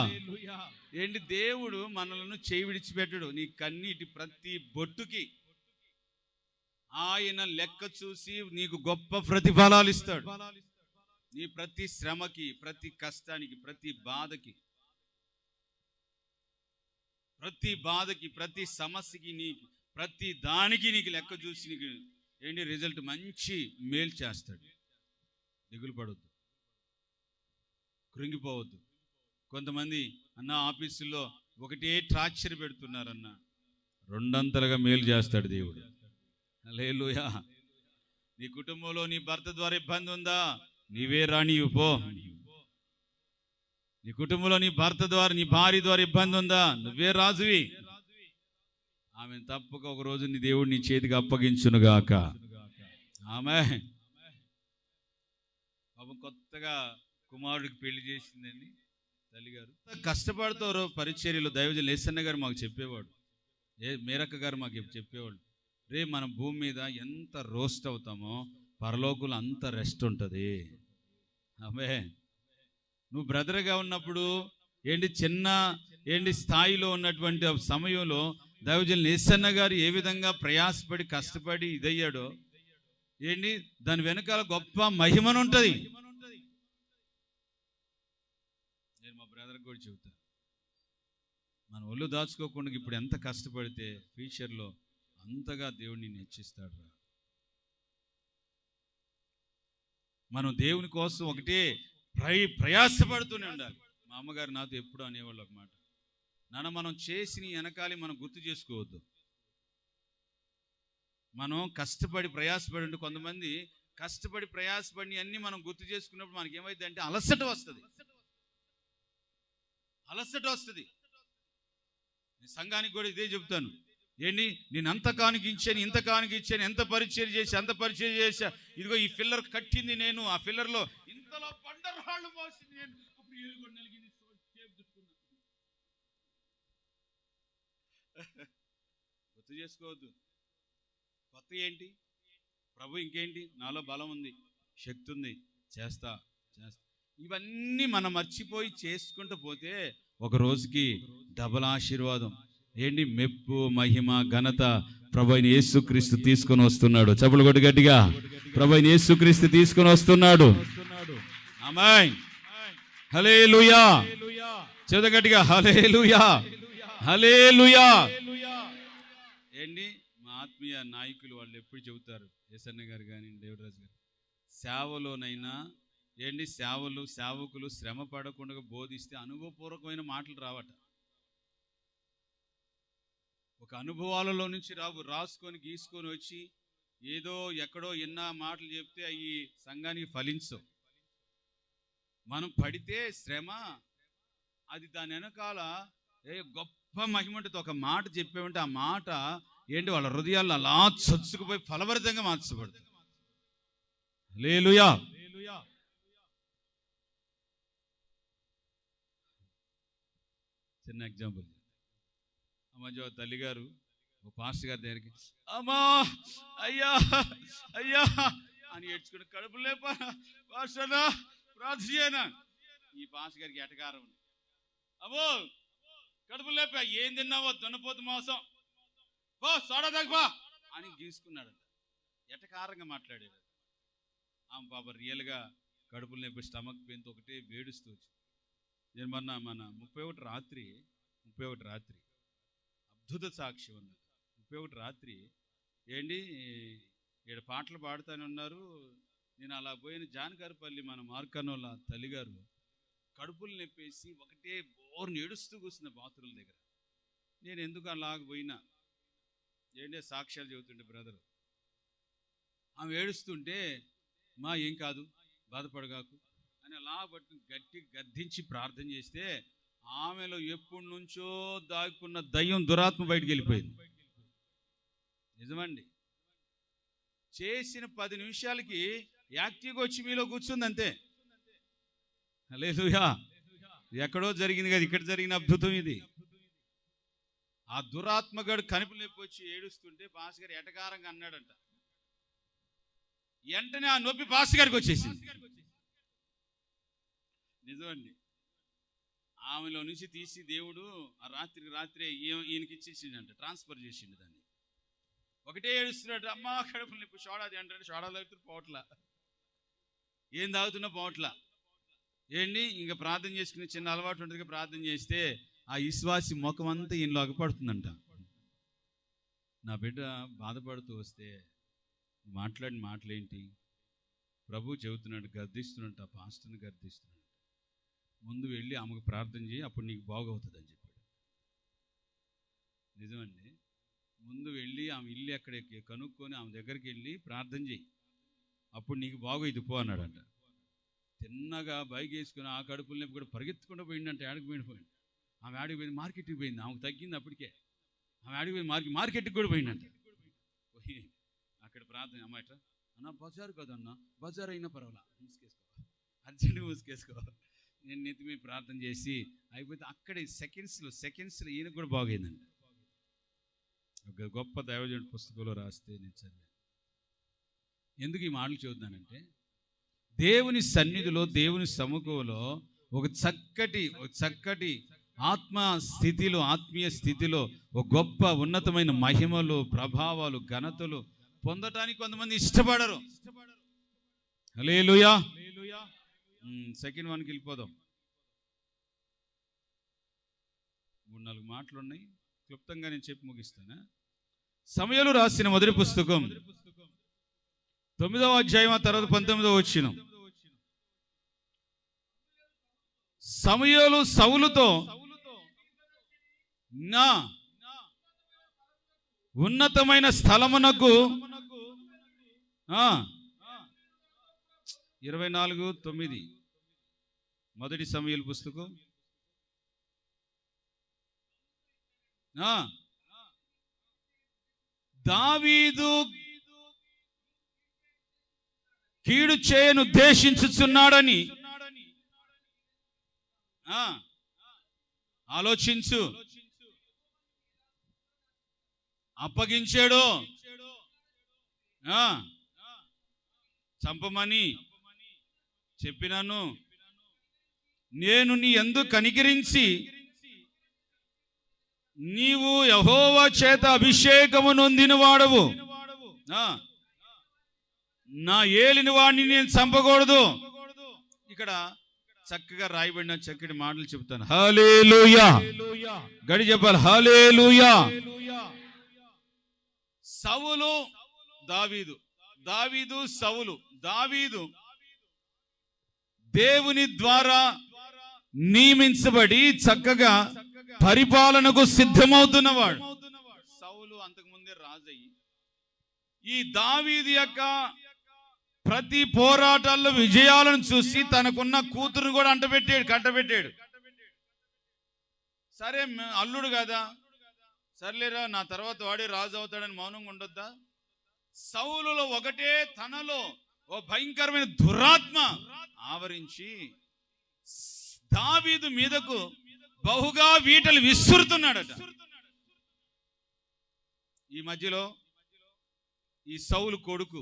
దేవుడు మనలను చేయి విడిచిపెట్టడు. నీ కన్నీటి ప్రతి బొట్టుకి ఆయన లెక్క చూసి నీకు గొప్ప ప్రతిఫలాలు ఇస్తాడు. నీ ప్రతి శ్రమకి, ప్రతి కష్టానికి, ప్రతి బాధకి, ప్రతి సమస్యకి, నీకు ప్రతి దానికి నీకు లెక్క చూసి నీకు రిజల్ట్ మంచి మేలు చేస్తాడు. దిగులు పడవద్దు, కృంగిపోవద్దు. కొంతమంది అన్న ఆఫీసుల్లో ఒకటే టార్చర్ పెడుతున్నారన్న, రెండంతలుగా మేలు చేస్తాడు దేవుడు. హల్లెలూయా. నీ కుటుంబంలో నీ భర్త ద్వారా ఇబ్బంది ఉందా? నీవే రానివ్వు పో. నీ కుటుంబంలో నీ భర్త ద్వారా, నీ భార్య ద్వారా ఇబ్బంది ఉందా? నువ్వే రాజువి. ఆమెను తప్పక ఒక రోజు నీ దేవుడు నీ చేతికి అప్పగించునుగాక. ఆమెన్. పాపం కొత్తగా కుమారుడికి పెళ్లి చేసిందండి తల్లిగారు. కష్టపడతారో పరిచర్యలో దైవజనులు యేసన్న గారు మాకు చెప్పేవాడు, మేరక్క గారు మాకు చెప్పేవాడు, రే మన భూమి మీద ఎంత రోస్ట్ అవుతామో పరలోకులు అంత రెస్ట్ ఉంటుంది. ఆమెన్. నువ్వు బ్రదర్గా ఉన్నప్పుడు చిన్న స్థాయిలో ఉన్నటువంటి సమయంలో దైవజనులు యేసన్న గారు ఏ విధంగా ప్రయాసపడి కష్టపడి ఇదయ్యాడో దాని వెనకాల గొప్ప మహిమను ఉంటుంది. నేను మా బ్రదర్కి కూడా చెబుతాను, మన ఒళ్ళు దాచుకోకుండా ఇప్పుడు ఎంత కష్టపడితే ఫ్యూచర్లో అంతగా దేవుడిని హెచ్చిస్తాడు. మనం దేవుని కోసం ఒకటే ప్రయాసపడుతూనే ఉండాలి. మా అమ్మగారు నాతో ఎప్పుడు అనేవాళ్ళు ఒక మాట, నాన్న మనం చేసిన వెనకాలి మనం గుర్తు చేసుకోవద్దు. మనం కష్టపడి ప్రయాసపడి ఉంటే, కొంతమంది కష్టపడి ప్రయాసపడి అన్ని మనం గుర్తు చేసుకున్నప్పుడు మనకి ఏమైంది అంటే అలసట వస్తుంది. సంఘానికి కూడా ఇదే చెప్తాను, నేను అంత కానుకించాను, ఇంత కానుకించాను, ఎంత పరిచయం చేసి అంత పరిచయం చేశా, ఇదిగో ఈ ఫిల్లర్ కట్టింది నేను, ఆ ఫిల్లర్లో ఇంతలో బండరాళ్ళు పోసింది నేను, గుర్తు చేసుకోవద్దు. కొత్త ఏంటి ప్రభు, ఇంకేంటి నాలో బలం ఉంది, శక్తి ఉంది, చేస్తా. ఇవన్నీ మనం మర్చిపోయి చేసుకుంటూ పోతే ఒక రోజుకి డబల్ ఆశీర్వాదం, మెప్పు, మహిమ, ఘనత ప్రభు అయిన యేసుక్రీస్తు తీసుకొని వస్తున్నాడు. చప్పలు కొట్టి గట్టిగా, ప్రభు అయిన యేసుక్రీస్తు తీసుకొని వస్తున్నాడు. ఆమేన్. హల్లెలూయా. చేత గట్టిగా హల్లెలూయా, హల్లెలూయా. మా ఆత్మీయ నాయకులు వాళ్ళు ఎప్పుడు చెబుతారు, యేసన్న గారు కానీ దేవరాజు గారు, సేవలోనైనా సేవకులు శ్రమ పడకుండా బోధిస్తే అనుభవపూర్వకమైన మాటలు రావట. ఒక అనుభవాలలో నుంచి రాసుకొని గీసుకొని వచ్చి ఏదో ఎక్కడో ఎన్న మాటలు చెప్తే అవి సంఘానికి ఫలించవు. మనం పడితే శ్రమ, అది దాని వెనకాల గొప్ప మహిమ ఉంటుంది. ఒక మాట చెప్పామంటే ఆ మాట ఏంటి వాళ్ళ హృదయాల్లో అలా చొచ్చుకుపోయి ఫలభరితంగా మార్చబడుతుంది. హల్లెలూయా. చిన్న ఎగ్జాంపుల్, ఆ మధ్య తల్లిగారు ఓ పాస్టర్ గారి దగ్గరికి అమ్మా అయ్యా అయ్యా అని ఏడ్చుకుని కడుపు లేపా పాస్టర్నా ప్రార్థన. ఈ పాస్టర్ గారికి ఎటకారం, అమ్మో కడుపు లేపా, ఏం తిన్నావో దున్నపోతు మోసం, ఓ సోడా తగ్గబా అని గీసుకున్నాడంట. ఎటకారంగా మాట్లాడాడు. ఆమె పాప రియల్గా కడుపులు నొప్పి, స్టమక్ పెయిన్తో ఒకటే వేడుస్తూ వచ్చింది. నేను మన 31 రాత్రి అద్భుత సాక్ష్యం ఉన్నది. 31 రాత్రి ఏంటి ఇక్కడ పాటలు పాడుతూనే ఉన్నారు. నేను అలా పోయిన జానకారపల్లి మన మార్కనోళ్ళ తల్లిగారు కడుపులు నొప్పేసి ఒకటే బోర్ని ఏడుస్తూ కూర్చున్న బాత్రూమ్ దగ్గర. నేను ఎందుకు అలాగ పోయినా ఏంటంటే సాక్ష్యాలు చెబుతుండే బ్రదరు. ఆమె ఏడుస్తుంటే మా ఏం కాదు బాధపడగాకు అని అలా బట్టి గట్టి గద్దించి ప్రార్థన చేస్తే ఆమెలో ఎప్పటి నుంచో దాక్కున్న దయ్యం దురాత్మ బయటికి వెళ్ళిపోయింది. నిజమండి. చేసిన 10 నిమిషాలకి యాక్టివ్గా వచ్చి మీలో కూర్చుంది అంతే. హల్లెలూయా. ఎక్కడో జరిగింది కదా, ఇక్కడ జరిగిన అద్భుతం ఇది. ఆ దురాత్మగాడు కనుపు నొప్పి వచ్చి ఏడుస్తుంటే పాస్ గారు ఎటకారంగా అన్నాడంట. వెంటనే ఆ నొప్పి పాస్ గారికి వచ్చేసింది. నిజమండి. ఆమెలో నుంచి తీసి దేవుడు ఆ రాత్రే ఈయనకి ఇచ్చేసిండంట, ట్రాన్స్ఫర్ చేసిండు దాన్ని. ఒకటే ఏడుస్తున్నాడు, అమ్మా కడుపు నొప్పి, సోడాది అంటాడు. సోడా తాగుతున్నా పోవట్లా, ఏం తాగుతున్నా పోవట్లా. ఏంటి ఇంకా ప్రార్థన చేసుకునే చిన్న అలవాటు ఉంటుంది, ప్రార్థన చేస్తే ఆ విశ్వాసి ముఖం అంతా ఈయనలో అగపడుతుందంట. నా బిడ్డ బాధపడుతూ వస్తే మాట్లాడిన మాటలేంటి? ప్రభు చెబుతున్నాడు, గర్దిస్తున్నాడు, ఆ పాస్టర్ని గర్దిస్తున్నాడు. ముందు వెళ్ళి ఆమెకు ప్రార్థన చేయి, అప్పుడు నీకు బాగవుతుంది అని చెప్పాడు. నిజమండి. ముందు వెళ్ళి ఆమె ఇల్లు ఎక్కడ కనుక్కొని ఆమె దగ్గరికి వెళ్ళి ప్రార్థన చేయి, అప్పుడు నీకు బాగోయిది పో అన్నాడంట. తిన్నగా బైక్ వేసుకుని ఆ కడుపుల్ని కూడా పరిగెత్తుకుంటూ పోయిందంటే ఆడికి పోయింది. ఆమె ఆడికి పోయింది, మార్కెట్కి పోయింది. ఆమెకు తగ్గింది అప్పటికే. ఆమె ఆడికి పోయింది, మార్కెట్కి కూడా పోయిందంట. పోయి అక్కడ ప్రార్థన, అమ్మ ఎట్లా అన్న బజారు కదన్నా, బజార్ అయినా పర్వాలా, మూసుకేసుకో, అర్జెంట్గా మూసుకేసుకో. నేను నెత్తి మీద ప్రార్థన చేసి అయిపోతే అక్కడే సెకండ్స్లో ఈయనకు కూడా బాగైందండి. ఒక గొప్ప దైవజనుడి పుస్తకంలో రాస్తే నేను చదివాను. ఎందుకు ఈ మాటలు చదువుతున్నానంటే, దేవుని సన్నిధిలో, దేవుని సముఖంలో ఒక చక్కటి ఆత్మీయ స్థితిలో ఒక గొప్ప ఉన్నతమైన మహిమలు, ప్రభావాలు, ఘనతలు పొందటానికి కొంతమంది ఇష్టపడరు. హల్లెలూయా. సెకండ్ 1కి వెళ్ళిపోదాం. 3-4 మాటలు ఉన్నాయి, క్లుప్తంగా నేను చెప్పి ముగిస్తాను. సమూయేలు రాసిన మొదటి పుస్తకం 9వ అధ్యాయం తర్వాత 19వ వచనం. సమూయేలు సౌలుతో నా ఉన్నతమైన స్థలమునకు 24:9 మొదటి సమూయేలు పుస్తకం. దావీదు కీడు చేయను ఉద్దేశించుచున్నాడని ఆలోచించు, అప్పగించాడు, చంపమని చెప్పినాను. నేను నీ యందు కనికరించి నీవు యెహోవా చేత అభిషేకము నొందిన వాడవు, నా ఏలిన వాడిని నేను చంపకూడదు. ఇక్కడ చక్కగా రాయబడిన చక్కటి మాటలు చెప్తాను. హల్లెలూయా. గడి చెప్పాలి, హల్లెలూయా. సౌలు దావీదు, దావీదు సౌలు. దావీదు దేవుని ద్వారా నియమించబడి చక్కగా పరిపాలనకు సిద్ధమవుతున్నవాడు. అంతకుముందే రాజయ్యి ఈ దావీదు యొక్క ప్రతి పోరాటాల్లో విజయాలను చూసి తనకున్న కూతురును కూడా కట్టబెట్టాడు. సరే అల్లుడు కదా, సర్లేరా నా తర్వాత వాడే రాజు అవుతాడని మౌనంగా ఉండొద్దా? సౌలులో ఒకటే తనలో ఓ భయంకరమైన దురాత్మ ఆవరించి దావీదు మీదకు బహుగా వీటలు విసురుతున్నాడట. ఈ మధ్యలో ఈ సౌలు కొడుకు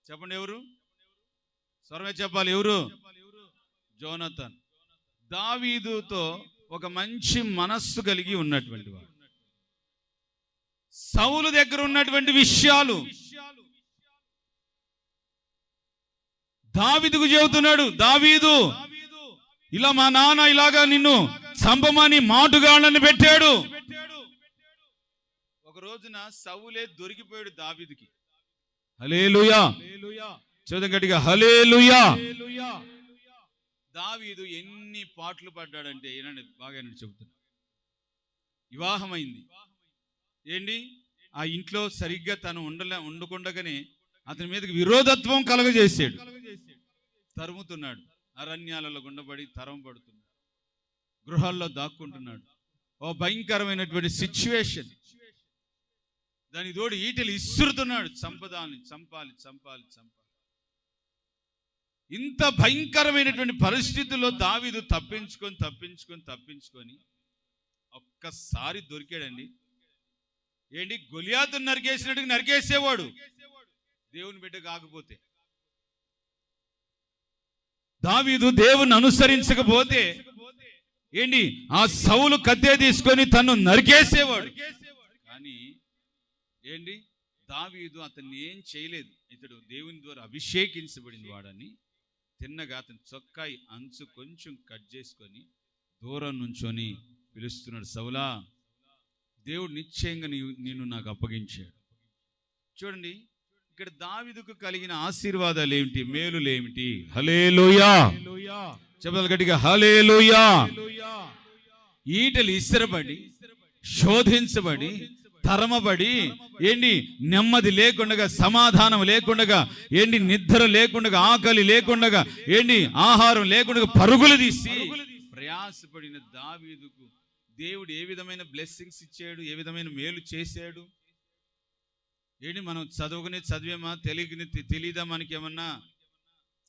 చెప్పండి ఎవరు? స్వరమే చెప్పాలి, ఎవరు? జోనతాన్. దావీదుతో ఒక మంచి మనస్సు కలిగి ఉన్నటువంటి వాడు. సౌలు దగ్గర ఉన్నటువంటి విషయాలు దావీదుకు చెబుతున్నాడు. దావీదు, ఇలా మా నాన్న ఇలాగా నిన్ను చంపమని మాటుగాళ్ళని పెట్టాడు. ఒక రోజున సౌలే దొరికిపోయాడు దావీదుకి. హల్లెలూయా, చూద్దాం గట్టిగా హల్లెలూయా. దావీదు ఎన్ని పాటలు పడ్డాడంటే ఏనండి, బాగా చెబుతున్నా. వివాహమైంది ఏంటి, ఆ ఇంట్లో సరిగ్గా తను ఉండకుండగానే అతని మీదకి విరోధత్వం కలగజేసాడు. తరుముతున్నాడు, అరణ్యాలలో గుండబడి తరం పడుతున్నాడు, గృహాల్లో దాక్కుంటున్నాడు. ఓ భయంకరమైనటువంటి సిచ్యువేషన్. దాని తోడు ఈటలు ఇసురుతున్నాడు, చంపాలి. ఇంత భయంకరమైనటువంటి పరిస్థితుల్లో దావీదు తప్పించుకొని ఒక్కసారి దొరికాడండి. ఏంటి, గొలియాతును నరికేసినట్టుగా నరికేసేవాడు దేవుని బిడ్డ కాకపోతే. దావీదు దేవుని అనుసరించకపోతే ఏంటి, ఆ సౌలు కత్తే తీసుకొని తను నరికేసేవాడు. కానీ ఏంటి, దావీదు అతన్ని ఏం చేయలేదు. ఇతడు దేవుని ద్వారా అభిషేకించబడిన వాడని తిన్నగా అతని చొక్కాయి అంచు కొంచెం కట్ చేసుకొని దూరం నుంచొని పిలుస్తున్నాడు, సౌలా, దేవుడు నిశ్చయంగా నిన్ను నాకు అప్పగించాడు. చూడండి, ఇక్కడ దావీదుకు కలిగిన ఆశీర్వాదాలు ఏమిటి, మేలులు ఏమిటి? హల్లెలూయా, చెప్పాలి గట్టిగా హల్లెలూయా. ఈటలు ఇస్తరబడి, శోధించబడి, తరమబడి, ఏంటి నెమ్మది లేకుండగా, సమాధానం లేకుండగా, ఏంటి నిద్ర లేకుండగా, ఆకలి లేకుండగా, ఏంటి ఆహారం లేకుండగా పరుగులు తీసి ప్రయాసపడిన దావీదుకు దేవుడు ఏ విధమైన బ్లెస్సింగ్స్ ఇచ్చాడు, ఏ విధమైన మేలు చేశాడు? ఏంటి మనం చదివేమా, తెలియదా మనకి ఏమన్నా?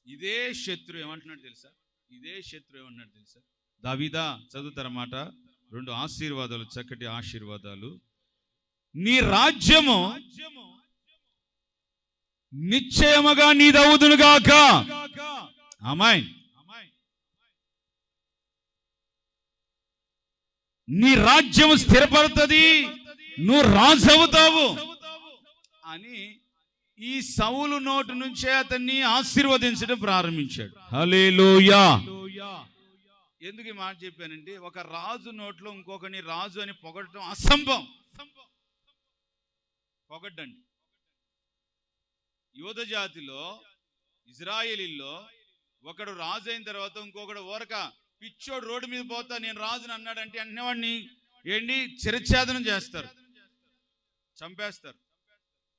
ఇదే శత్రు ఏమంటున్నాడు తెలుసా? దావీదా, చదువుతారన్నమాట 2 ఆశీర్వాదాలు, చక్కటి ఆశీర్వాదాలు. నీ రాజ్యము నిశ్చయముగా నీదవుదునుగాక. ఆమేన్. నీ రాజ్యము స్థిరపడుతుంది, నువ్వు రాజు అవుతావు అని ఈ సౌలు నోటి నుంచే అతన్ని ఆశీర్వదించడం ప్రారంభించాడు. హల్లెలూయా. ఎందుకు ఈ మాట చెప్పానంటే, ఒక రాజు నోట్లో ఇంకొకరిని రాజు అని పొగడటం అసంభవం. పొగడ్డండి. యూద జాతిలో, ఇజ్రాయేలీల్లో ఒకడు రాజు అయిన తర్వాత ఇంకొకడు ఊరక పిచ్చోడు రోడ్డు మీద పోతా నేను రాజుని అన్నాడంటే అన్నవాడిని ఏంటి చిరఛేదనం చేస్తారు, చంపేస్తారు.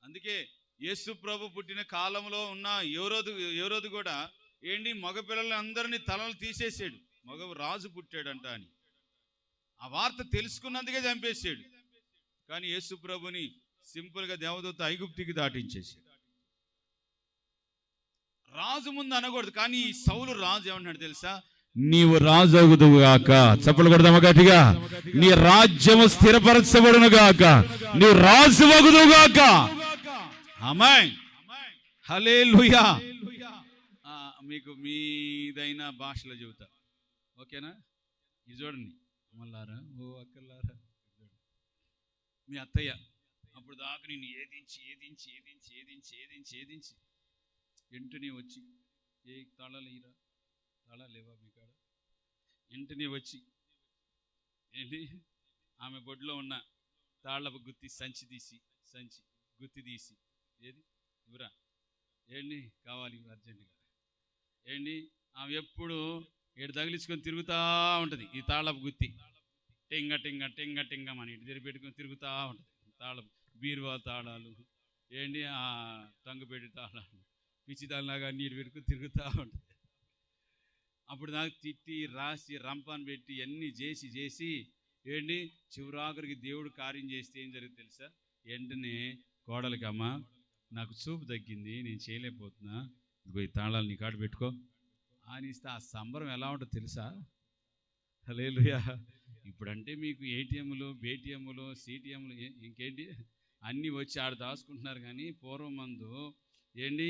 అందుకే యేసు ప్రభు పుట్టిన కాలంలో ఉన్న యోరోదు కూడా ఏంటి మగపిల్లలని అందరినీ తలలు తీసేసాడు, మగ రాజు పుట్టాడంట అని. ఆ వార్త తెలుసుకున్నందుకే చంపేసాడు. కానీ యేసు ప్రభుని సింపుల్గా దేవదూత ఐగుప్తికి దాటించేసాడు. రాజు ముందు అనకూడదు, కానీ ఈ సౌలు రాజు ఏమన్నాడు తెలుసా? నీవు రాజు అవుదువుగాక. చప్పలు కొడదామా గట్టిగా? నీ రాజ్యము స్థిరపరచబడును గాక, నీవు రాజు అవుదువుగాక. ఆమేన్, హల్లెలూయా. మీకు మీదైన భాషలో చెబుతా, ఓకేనా? ఇది చూడండి, అమ్మలారా, ఓ అక్కలారా, మీ అత్తయ్య అప్పుడు దాకా నేను ఏదించి వెంటనే వచ్చి, ఏ తాళాలు ఇరా, తాళాలు లేవా మీ కాడ? వెంటనే వచ్చి ఏంటి ఆమె బొడ్లో ఉన్న తాళ్ళపు గుత్తి తీసి ఏది ఇవరా, ఏంటి కావాలి అర్జెంటుగా, ఏంటి ఆమె ఎప్పుడు ఏడు తగిలించుకొని తిరుగుతూ ఉంటుంది. ఈ తాళ్ళపు గుత్తి టింగ టింగ టింగ టింగ అని ఇటు పెట్టుకొని తిరుగుతూ ఉంటుంది. తాళం, బీరువా తాళాలు, ఏంటి ఆ టంగుపెట్టి తాళాలు, పిచ్చిదానిలాగా నీరు పెట్టుకుని తిరుగుతూ ఉంటుంది. అప్పుడు నాకు తిట్టి రాసి రంపాన్ని పెట్టి అన్నీ చేసి ఏంటి చివరాఖరికి దేవుడు కార్యం చేస్తే ఏం జరుగుతుంది తెలుసా? వెంటనే కోడలికి, అమ్మ నాకు చూపు తగ్గింది, నేను చేయలేకపోతున్నా, ఇదిగో ఈ తాళాలు నీ కాడ పెట్టుకో అని ఇస్తే ఆ సంబరం ఎలా ఉంటుందో తెలుసా? హల్లెలూయా. ఇప్పుడంటే మీకు ఏటీఎంలు, బేటీఎంలు, సిటిఎంలు, ఇంకేంటి అన్నీ వచ్చి ఆడ దాచుకుంటున్నారు. కానీ పూర్వం మందు ఏంటి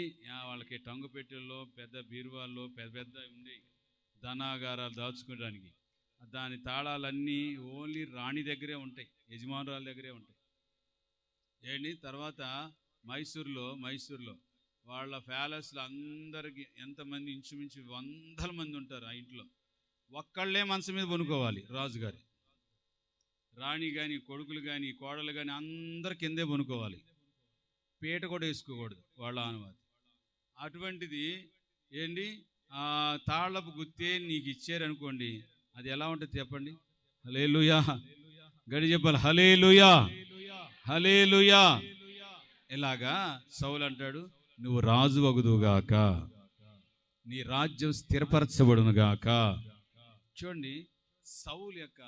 వాళ్ళకి టంగు పెట్టెల్లో, పెద్ద బీరువాల్లో పెద్ద పెద్ద ఉండేవి ధనాగారాలు దాచుకోవడానికి. దాని తాళాలన్నీ ఓన్లీ రాణి దగ్గరే ఉంటాయి, యజమానురాల దగ్గరే ఉంటాయి. ఏంటి తర్వాత మైసూర్లో వాళ్ళ ప్యాలెస్లో అందరికి ఎంతమంది, ఇంచుమించు 100 మంది ఉంటారు ఆ ఇంట్లో. ఒక్కళ్ళే మనసు మీద పనుకోవాలి రాజుగారి. రాణి కానీ, కొడుకులు కానీ, కోడలు కానీ అందరు కిందే పనుకోవాలి. పీట కూడా వేసుకోకూడదు, వాళ్ళ ఆనవాది. అటువంటిది ఏంటి తాళపు గుత్తే నీకు ఇచ్చారనుకోండి, అది ఎలా ఉంటుంది చెప్పండి? హల్లెలూయా. గడి చెప్పాలి, హల్లెలూయా, హల్లెలూయా. ఇలాగా సౌలు అంటాడు, నువ్వు రాజు వగుదుగాక, నీ రాజ్యం స్థిరపరచబడునుగాక. చూడండి సౌలు యొక్క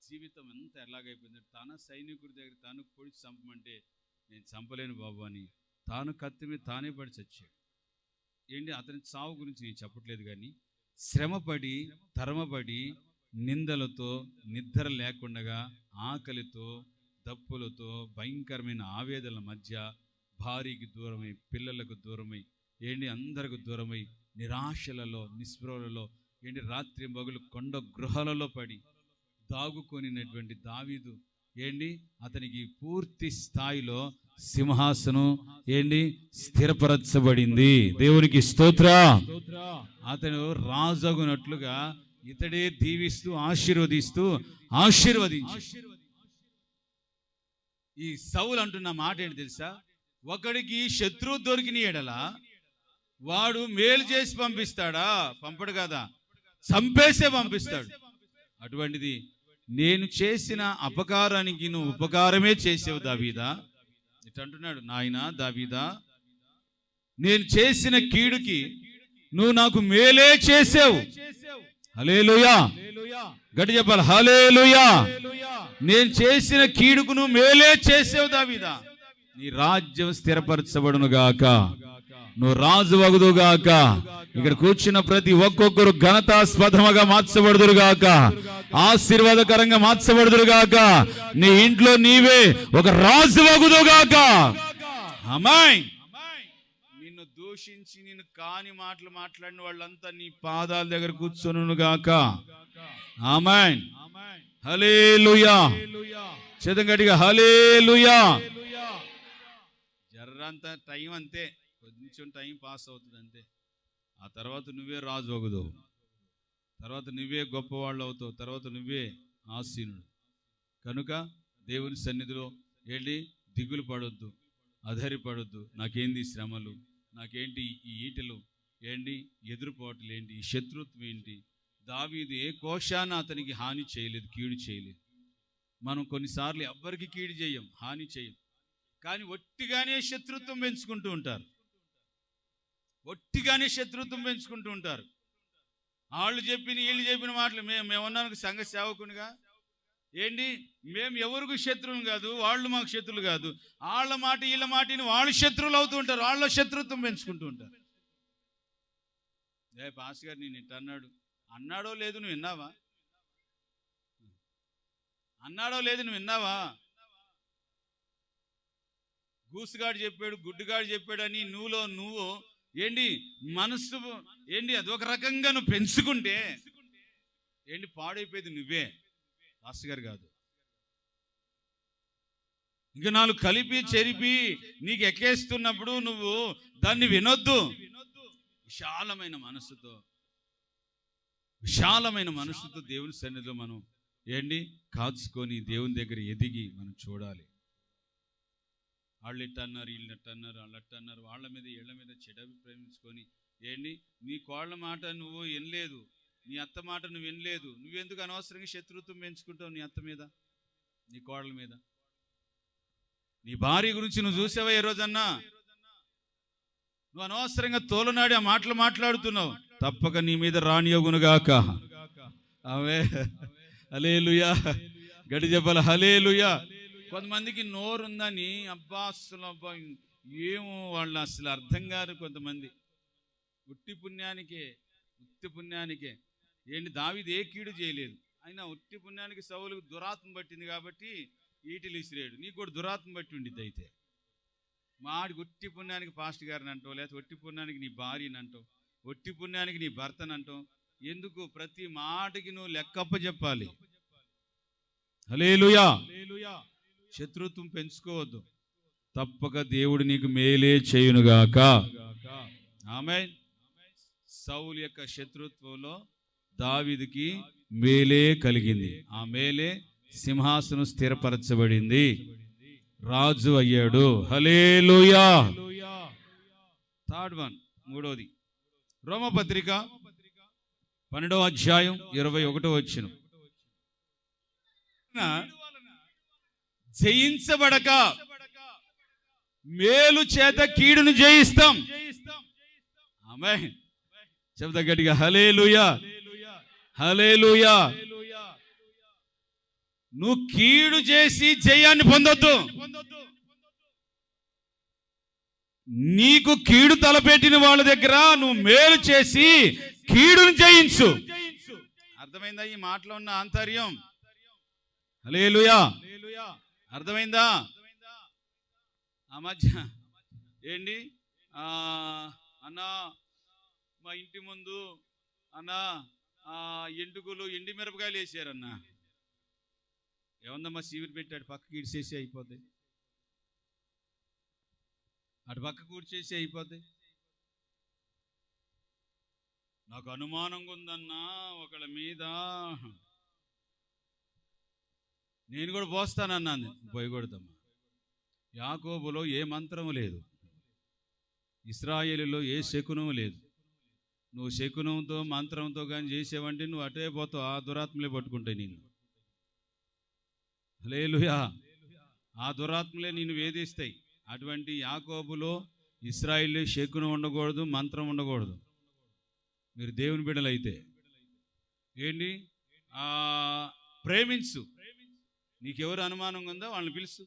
జీవితం ఎంత ఎలాగైపోయింది. తన సైనికుడి దగ్గర తాను పొడిచి చంపమంటే, నేను చంపలేను బాబు అని తాను కత్తి మీద తానే పడి చచ్చాడు. ఏంటి అతని చావు గురించి నేను చెప్పట్లేదు, కానీ శ్రమపడి తరమపడి నిందలతో, నిద్ర లేకుండా, ఆకలితో, దప్పులతో, భయంకరమైన ఆవేదనల మధ్య భార్యకి దూరమై, పిల్లలకు దూరమై, ఏంటి అందరికి దూరమై, నిరాశలలో, నిస్పృహలలో, ఏంటి రాత్రి మగులు కొండ గృహాలలో పడి దాగుకొనినటువంటి దావీదు ఏంటి అతనికి పూర్తి స్థాయిలో సింహాసనం ఏంటి స్థిరపరచబడింది. దేవునికి స్తోత్ర. అతను రాజగునట్లుగా ఇతడే దీవిస్తూ ఆశీర్వదించి. ఈ సౌలు అంటున్న మాట ఏంటి తెలుసా? ఒకడికి శత్రువు దొరికిన ఎడల వాడు మేలు చేసి పంపిస్తాడా? పంపడు కదా, చంపేసే పంపిస్తాడు. అటువంటిది నేను చేసిన అపకారానికి నువ్వు ఉపకారమే చేసావు దావీదా. ఇటంటున్నాడు, నాయనా దావీదా, నేను చేసిన కీడుకి నువ్వు నాకు మేలే చేసావు. హల్లెలూయా. గట్టి చెప్పాలి, హల్లెలూయా. నేను చేసిన కీడుకు నువ్వు మేలే చేసావు దావీదా. నీ రాజ్యం స్థిరపరచబడునుగాక, నువ్వు రాజు వగుదుగాక. ఇక్కడ కూర్చున్న ప్రతి ఒక్కొక్కరు ఘనతాస్పదముగా మార్చబడుదురుగాక, ఆశీర్వాదకరంగా మార్చబడుదురుగాక. నీ ఇంట్లో నీవే ఒక రాజు వగుదుగాక. ఆమేన్. నిన్ను దూషించి నిన్ను కాని మాటలు మాట్లాడిన వాళ్ళంతా నీ పాదాల దగ్గర కూర్చొనుగాక. ఆమేన్. హల్లెలూయా. చేతులు గట్టిగా హల్లెలూయా. జర్రంత టైం అంతే, కొంచెం టైం పాస్ అవుతుంది అంతే. ఆ తర్వాత నువ్వే రాజు అవుతావు, తర్వాత నువ్వే గొప్పవాళ్ళు అవుతావు, తర్వాత నువ్వే ఆసీనుడు. కనుక దేవుని సన్నిధిలో వెళ్ళి దిగులు పడొద్దు, అధైర్యపడొద్దు. నాకేంటి శ్రమలు, నాకేంటి ఈ ఈటలు, ఏంటి ఎదురుపోవటలు, ఏంటి ఈ శత్రుత్వం ఏంటి? దావీదు ఏ కోశాన అతనికి హాని చేయలేదు, కీడు చేయలేదు. మనం కొన్నిసార్లు ఎవ్వరికి కీడు చేయం, హాని చేయం, కానీ ఒట్టిగానే శత్రుత్వం పెంచుకుంటూ ఉంటారు. ఒట్టిగానే శత్రుత్వం పెంచుకుంటూ ఉంటారు. వాళ్ళు చెప్పిన వీళ్ళు చెప్పిన మాటలు మేమున్నాను సంఘ సేవకునిగా ఏంటి, మేము ఎవరికి శత్రువులు కాదు, వాళ్ళు మాకు శత్రువులు కాదు. వాళ్ళ మాట వీళ్ళ మాటని వాళ్ళు శత్రువులు అవుతూ ఉంటారు, వాళ్ళ శత్రుత్వం పెంచుకుంటూ ఉంటారు. పాస్ గారు నేను ఇట్ట అన్నాడో లేదు నువ్వు విన్నావా? అన్నాడో లేదు నువ్వు విన్నావా? గూసుగాడు చెప్పాడు, గుడ్డుగాడు చెప్పాడు అని నువ్వు ఏంటి మనసు ఏంటి అదొక రకంగా నువ్వు పెంచుకుంటే ఏంటి పాడైపోయేది నువ్వే, పాస్టర్ గారు కాదు. ఇంకా నాలుగు కలిపి చెరిపి నీకు ఎక్కేస్తున్నప్పుడు నువ్వు దాన్ని వినొద్దు. విశాలమైన మనసుతో దేవుని సన్నిధిలో మనం ఏంటి కాచుకొని దేవుని దగ్గర ఎదిగి మనం చూడాలి. వాళ్ళు ఇట్టన్నారు, వీళ్ళు అట్టన్నారు, వాళ్ళు అట్టన్నారు, వాళ్ళ మీద వీళ్ళ మీద చెడు అభిప్రాయించుకొని ఏంటి నీ కోళ్ళ మాట నువ్వు వినలేదు, నీ అత్త మాట నువ్వు వినలేదు. నువ్వెందుకు అనవసరంగా శత్రుత్వం పెంచుకుంటావు నీ అత్త మీద, నీ కోళ్ళ మీద? నీ భార్య గురించి నువ్వు చూసావా ఏ రోజన్నా? నువ్వు అనవసరంగా తోలనాడి ఆ మాటలు మాట్లాడుతున్నావు. తప్పక నీ మీద రానియగునుగాక. ఆమె హల్లెలూయా. గడి చెప్పాలి హల్లెలూయా. కొంతమందికి నోరుందని అబ్బా అసలు అబ్బా ఏమో వాళ్ళు అసలు అర్థం కాదు. కొంతమంది ఉట్టి పుణ్యానికే ఏంటి దావీదు ఏ కీడు చేయలేదు, అయినా ఉట్టి పుణ్యానికి సౌలుకు దురాత్మ పట్టింది కాబట్టి ఈటిలు ఇసిరేడు. నీకు కూడా దురాత్మ బట్టి ఉండిద్ది. అయితే మాడికి ఒట్టి పుణ్యానికి పాస్టర్ గారిని అంటావు, లేకపోతే ఒట్టి పుణ్యానికి నీ భార్యని అంటావు, ఒట్టి పుణ్యానికి నీ భర్తని అంటావు. ఎందుకు? ప్రతి మాటకి నువ్వు లెక్కప్ప చెప్పాలి. హల్లెలూయా. శత్రుత్వం పెంచుకోవద్దు. తప్పక దేవుడు నీకు మేలే చేయునుగాక. ఆమేన్. సౌలు యొక్క శత్రుత్వంలో దావీదుకి మేలే కలిగింది. ఆ మేలే సింహాసనం స్థిరపరచబడింది, రాజు అయ్యాడు. హల్లెలూయా. థర్డ్ వన్, మూడోది రోమపత్రిక 12వ అధ్యాయం 21వ వచనం. జయించబడక మేలు చేత కీడును జయిస్తాం. ఆమేన్. చెప్తా గట్టిగా హల్లెలూయా. హల్లెలూయా. నువ్వు కీడు చేసి జయాన్ని పొందొద్దు. నీకు కీడు తలపెట్టిన వాళ్ళ దగ్గర నువ్వు మేలు చేసి కీడును జయించు. అర్థమైందా ఈ మాటలో ఉన్న ఆంతర్యం? హల్లెలూయా. అర్థమైందా? ఆ మధ్య ఏంటి అన్నా మా ఇంటి ముందు అన్నా ఎండుగులు ఎండి మిరపకాయలు వేసారన్నా. ఏముందమ్మా సీవిరి పెట్టాడు పక్కకి ఇడిసేసి అయిపోతాయి, అటు పక్క కూర్చేసి అయిపోతాయి. నాకు అనుమానంగా ఉందన్నా ఒకళ్ళ మీద, నేను కూడా పోస్తానన్నాను. పోయకూడదమ్మా. యాకోబులో ఏ మంత్రము లేదు, ఇశ్రాయేలులో ఏ శకునము లేదు. నువ్వు శకునంతో మంత్రంతో కానీ చేసేవంటే నువ్వు అటే పోతావు, ఆ దురాత్మలే పట్టుకుంటాయి నిన్ను. హల్లెలూయా. ఆ దురాత్మలే నిన్ను వేధిస్తాయి. అటువంటి యాకోబులో ఇశ్రాయేలు శకునం ఉండకూడదు, మంత్రం ఉండకూడదు. మీరు దేవుని బిడ్డలైతే ఏంటి ప్రేమించు. నీకెవరు అనుమానంగా ఉందో వాళ్ళని పిలుసు,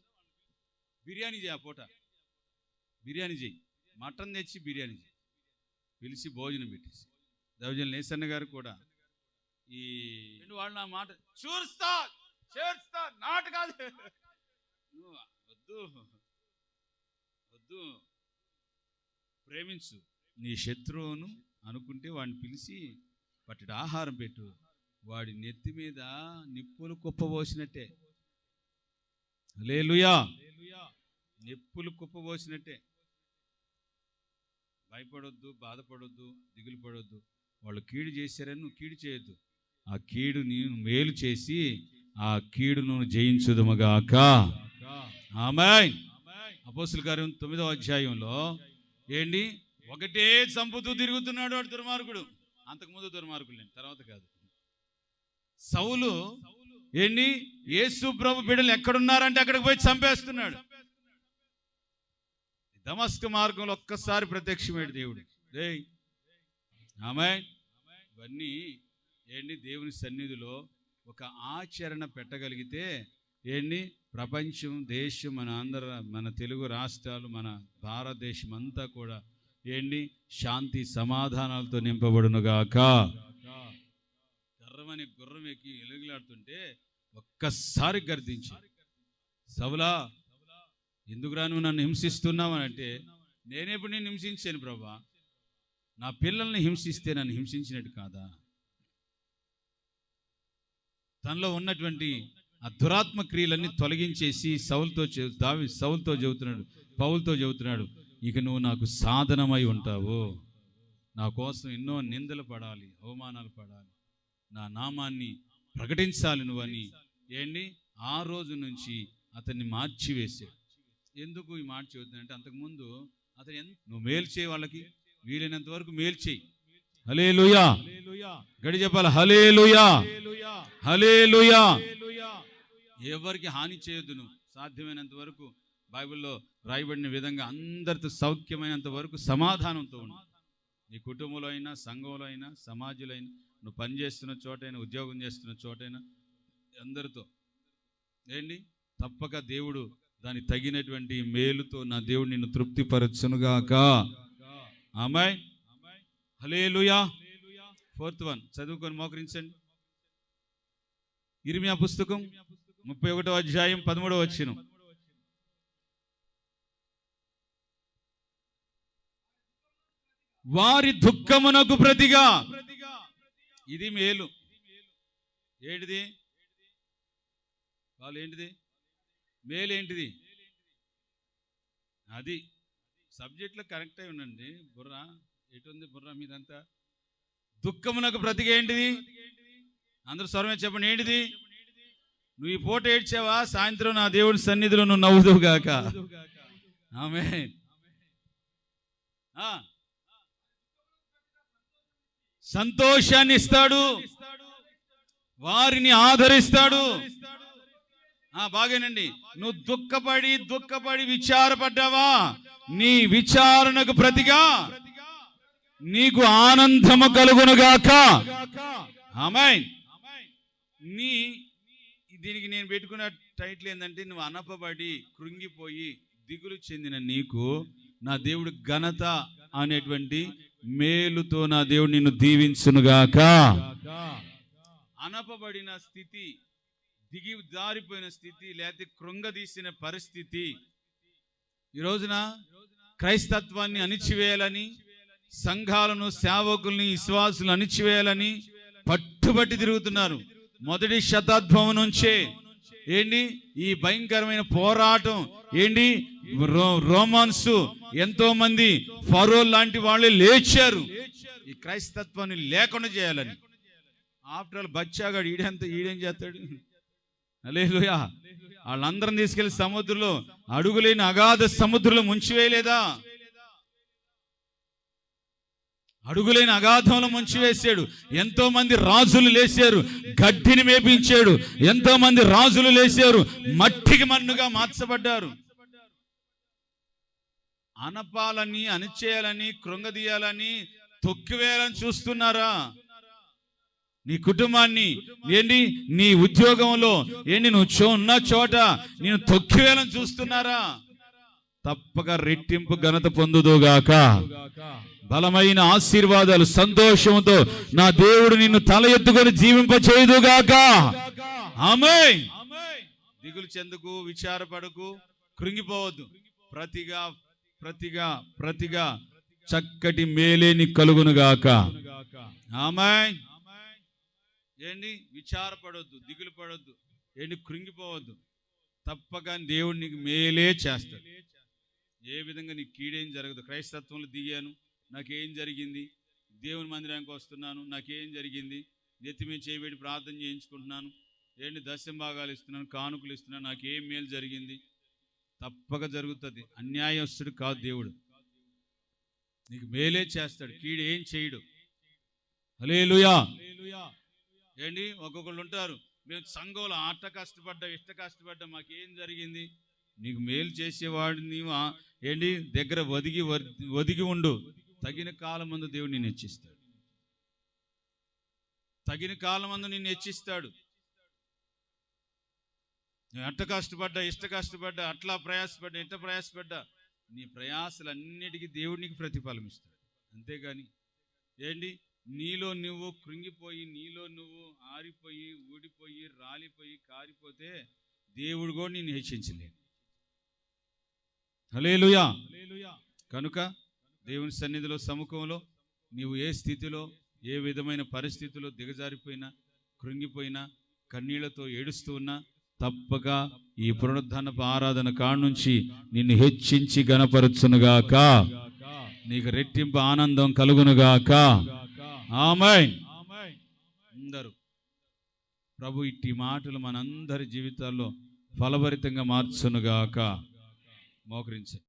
బిర్యానీ చేయి. ఆ పూట బిర్యానీ చేయి, మటన్ తెచ్చి బిర్యానీ చేయి, పిలిచి భోజనం పెట్టేసి. దైవజనులు నేసన్న గారు కూడా ఈ వాళ్ళు నా మాట చూస్తా చేస్తా నాటు కాదు, వద్దు వద్దు, ప్రేమించు. నీ శత్రువును అనుకుంటే వాడిని పిలిచి పట్టడి ఆహారం పెట్టు. వాడి నెత్తి మీద నిప్పులు కుప్పబోసినట్టే. హల్లెలూయా. నిప్పులు కుప్పబోసినట్టే. భయపడొద్దు, బాధపడొద్దు, దిగులు పడొద్దు. వాళ్ళు కీడు చేశారని నువ్వు కీడు చేయొద్దు. ఆ కీడు నేను మేలు చేసి ఆ కీడును జయించుదుముగాక. ఆమేన్. అపోస్తలుల కార్యం 9వ అధ్యాయంలో ఏంటి ఒకటే చంపుతూ తిరుగుతున్నాడు వాడు దుర్మార్గుడు. అంతకుముందు దుర్మార్గుడు లేని, తర్వాత కాదు. సౌలు ఏంటి యేసు ప్రభు బిడ్డలు ఎక్కడున్నారంటే అక్కడికి పోయి చంపేస్తున్నాడు. దమస్కు మార్గంలో ఒక్కసారి ప్రత్యక్షమయ్యాడు దేవుడు. ఆమేన్. ఇవన్నీ ఏంటి దేవుని సన్నిధిలో ఒక ఆచరణ పెట్టగలిగితే ఏంటి ప్రపంచం, దేశం, మన తెలుగు రాష్ట్రాలు, మన భారతదేశం అంతా కూడా ఏంటి శాంతి సమాధానాలతో నింపబడునుగాక. గర్రమని గుర్రం ఎక్కి ఎలుగులాడుతుంటే ఒక్కసారి గర్దించి, సౌలా ఎందుకురా నువ్వు నన్ను హింసిస్తున్నావు అని అంటే, నేనెప్పుడు నేను హింసించాను ప్రభా? నా పిల్లల్ని హింసిస్తే నన్ను హింసించినట్టు కాదా? తనలో ఉన్నటువంటి ఆ దురాత్మ క్రియలన్నీ తొలగించేసి సౌలుతో చెబుతున్నాడు, పౌలుతో చెబుతున్నాడు, ఇక నువ్వు నాకు సాధనమై ఉంటావు. నా కోసం ఎన్నో నిందలు పడాలి, అవమానాలు పడాలి, నా నామాన్ని ప్రకటించాలి నువ్వని ఏంటి ఆ రోజు నుంచి అతన్ని మార్చివేశాడు. ఎందుకు ఈ మాట చెబుతున్నానంటే, అంతకుముందు అతను నువ్వు మేలు చేయి, వాళ్ళకి వీలైనంత వరకు మేలు చేయి. హల్లెలూయా. గడి చెప్పాలి హల్లెలూయా. హల్లెలూయా. ఎవరికి హాని చేయొద్దు. నువ్వు సాధ్యమైనంత వరకు బైబిల్లో రాయబడిన విధంగా అందరితో సౌఖ్యమైనంత వరకు సమాధానంతో ఉండు. నీ కుటుంబంలో అయినా, సంఘంలో అయినా, సమాజంలో అయినా, నువ్వు పనిచేస్తున్న చోటైనా, ఉద్యోగం చేస్తున్న చోటైనా, అందరితో తప్పక దేవుడు దానికి తగినటువంటి మేలుతో నా దేవుడు నిన్ను తృప్తిపరచునుగాక. ఆమేన్. హల్లెలూయా. 4th one చదువుకొని మోకరించండి. ఇర్మియా పుస్తకం 31వ అధ్యాయం 13వ వచనం. వారి దుఃఖమునకు ప్రతిగా, ఇది మేలు. ఏంటిది? వాళ్ళు ఏంటిది? మేలు ఏంటిది? అది సబ్జెక్ట్లో కరెక్ట్ అయి ఉండండి. బుర్ర ఎటుంది? బుర్ర మీదంతా. దుఃఖమునకు ప్రతిగా ఏంటిది? అందరూ స్వరమే చెప్పండి. ఏంటిది? నువ్వు ఈ పూట ఏడ్చావా, సాయంత్రం నా దేవుడి సన్నిధిలో నువ్వు నవ్వుదువు గాక. ఆమేన్. సంతోషాన్ని ఇస్తాడు, వారిని ఆదరిస్తాడు. బాగేనండి. నువ్వు దుఃఖపడి విచారపడ్డావా, నీ విచారణకు ప్రతిగా నీకు ఆనందము కలుగునుగాక. ఆమేన్. దీనికి నేను పెట్టుకున్న టైటిల్ ఏంటంటే, నువ్వు అనపబడి కృంగిపోయి దిగులు చెందిన నీకు నా దేవుడు ఘనత అనేటువంటి మేలుతో నా దేవుడు నిన్ను దీవించునుగాక. అనపబడిన స్థితి, దిగి జారిపోయిన స్థితి, లేకపోతే కృంగదీసిన పరిస్థితి, ఈ రోజున క్రైస్తత్వాన్ని అణిచివేయాలని, సంఘాలను, సేవకుల్ని, విశ్వాసులను అణిచివేయాలని పట్టుబట్టి తిరుగుతున్నారు. మొదటి శతాబ్దం నుంచే ఈ భయంకరమైన పోరాటం రోమన్స్ ఎంతో మంది ఫరోల్ లాంటి వాళ్ళే లేచారు ఈ క్రైస్తత్వాన్ని లేకుండా చేయాలని. ఆఫ్టర్ ఆల్ బచ్చాగాడు ఈడేం చేస్తాడు? హల్లెలూయా. వాళ్ళందరం తీసుకెళ్లి సముద్రంలో, అడుగులేని అగాధ సముద్రంలో ముంచివేయలేదా? అడుగులేని అగాధంలో ముంచివేశాడు. ఎంతో మంది రాజులు లేచారు, గడ్డిని మేపించాడు. ఎంతో మంది రాజులు లేచారు, మట్టికి మన్నుగా మార్చబడ్డారు. అనపాలని, అణిచేయాలని, కృంగదీయాలని, తొక్కివేయాలని చూస్తున్నారా? నీ కుటుంబాన్ని నీ ఉద్యోగంలో నువ్వు ఉన్న చోట నేను తొక్కివేయాలని చూస్తున్నారా? తప్పక రెట్టింపు ఘనత పొందుదుగాక. బలమైన ఆశీర్వాదాలు, సంతోషంతో నా దేవుడు నిన్ను తల ఎత్తుకొని జీవింపచేయుదుగాక. ఆమేన్. దిగులు చెందుకు, విచారపడకు, కృంగిపోవద్దు. ప్రతిగా చక్కటి మేలేని కలుగునుగాక. ఆమేన్. విచారపడొద్దు, దిగులు పడొద్దు, కృంగిపోవద్దు. తప్పక దేవుడు నీకు మేలే చేస్తాడు. ఏ విధంగా నీకు కీడేం జరగదు. క్రైస్తత్వంలో దిగాను, నాకేం జరిగింది? దేవుని మందిరానికి వస్తున్నాను, నాకేం జరిగింది? నెత్తి మీద చేయబెట్టి ప్రార్థన చేయించుకుంటున్నాను, దశమ భాగాలు ఇస్తున్నాను, కానుకలు ఇస్తున్నాను, నాకేం మేలు జరిగింది? తప్పక జరుగుతుంది. అన్యాయస్తుడు కాదు దేవుడు, నీకు మేలే చేస్తాడు, కీడు ఏం చేయడు. హల్లెలూయా. ఒక్కొక్కళ్ళు ఉంటారు, మేము సంఘంలో అట్ట కష్టపడ్డా, ఇష్ట కష్టపడ్డా, మాకేం జరిగింది? నీకు మేలు చేసేవాడు నీవు దగ్గర ఒదిగి ఉండు. తగిన కాలం మందు దేవుడు నిన్ను హెచ్చిస్తాడు. తగిన కాలం మందు నిన్ను హెచ్చిస్తాడు. అట్ట కష్టపడ్డా, ఇష్ట కష్టపడ్డా, అట్లా ప్రయాసపడ్డా, ఇట్ట ప్రయాసపడ్డా, నీ ప్రయాసలన్నిటికీ దేవుడు నీకు ప్రతిఫలం ఇస్తాడు. అంతేగాని నీలో నువ్వు కృంగిపోయి, నీలో నువ్వు ఆరిపోయి, ఊడిపోయి, రాలిపోయి, కారిపోతే దేవుడు కూడా నిన్ను హెచ్చించలేడు. హల్లెలూయా. కనుక దేవుని సన్నిధిలో, సముఖంలో నీవు ఏ స్థితిలో, ఏ విధమైన పరిస్థితిలో దిగజారిపోయినా, కృంగిపోయినా, కన్నీళ్లతో ఏడుస్తూ ఉన్నా, తప్పక ఈ పునరుద్ధానపు ఆరాధన కాడ నుంచి నిన్ను హెచ్చించి గణపరచునుగాక. నీకు రెట్టింపు ఆనందం కలుగునుగాక. ఆమేన్. అందరూ ప్రభు ఇట్టి మాటలు మనందరి జీవితాల్లో ఫలభరితంగా మార్చునుగాక. మోకరించండి.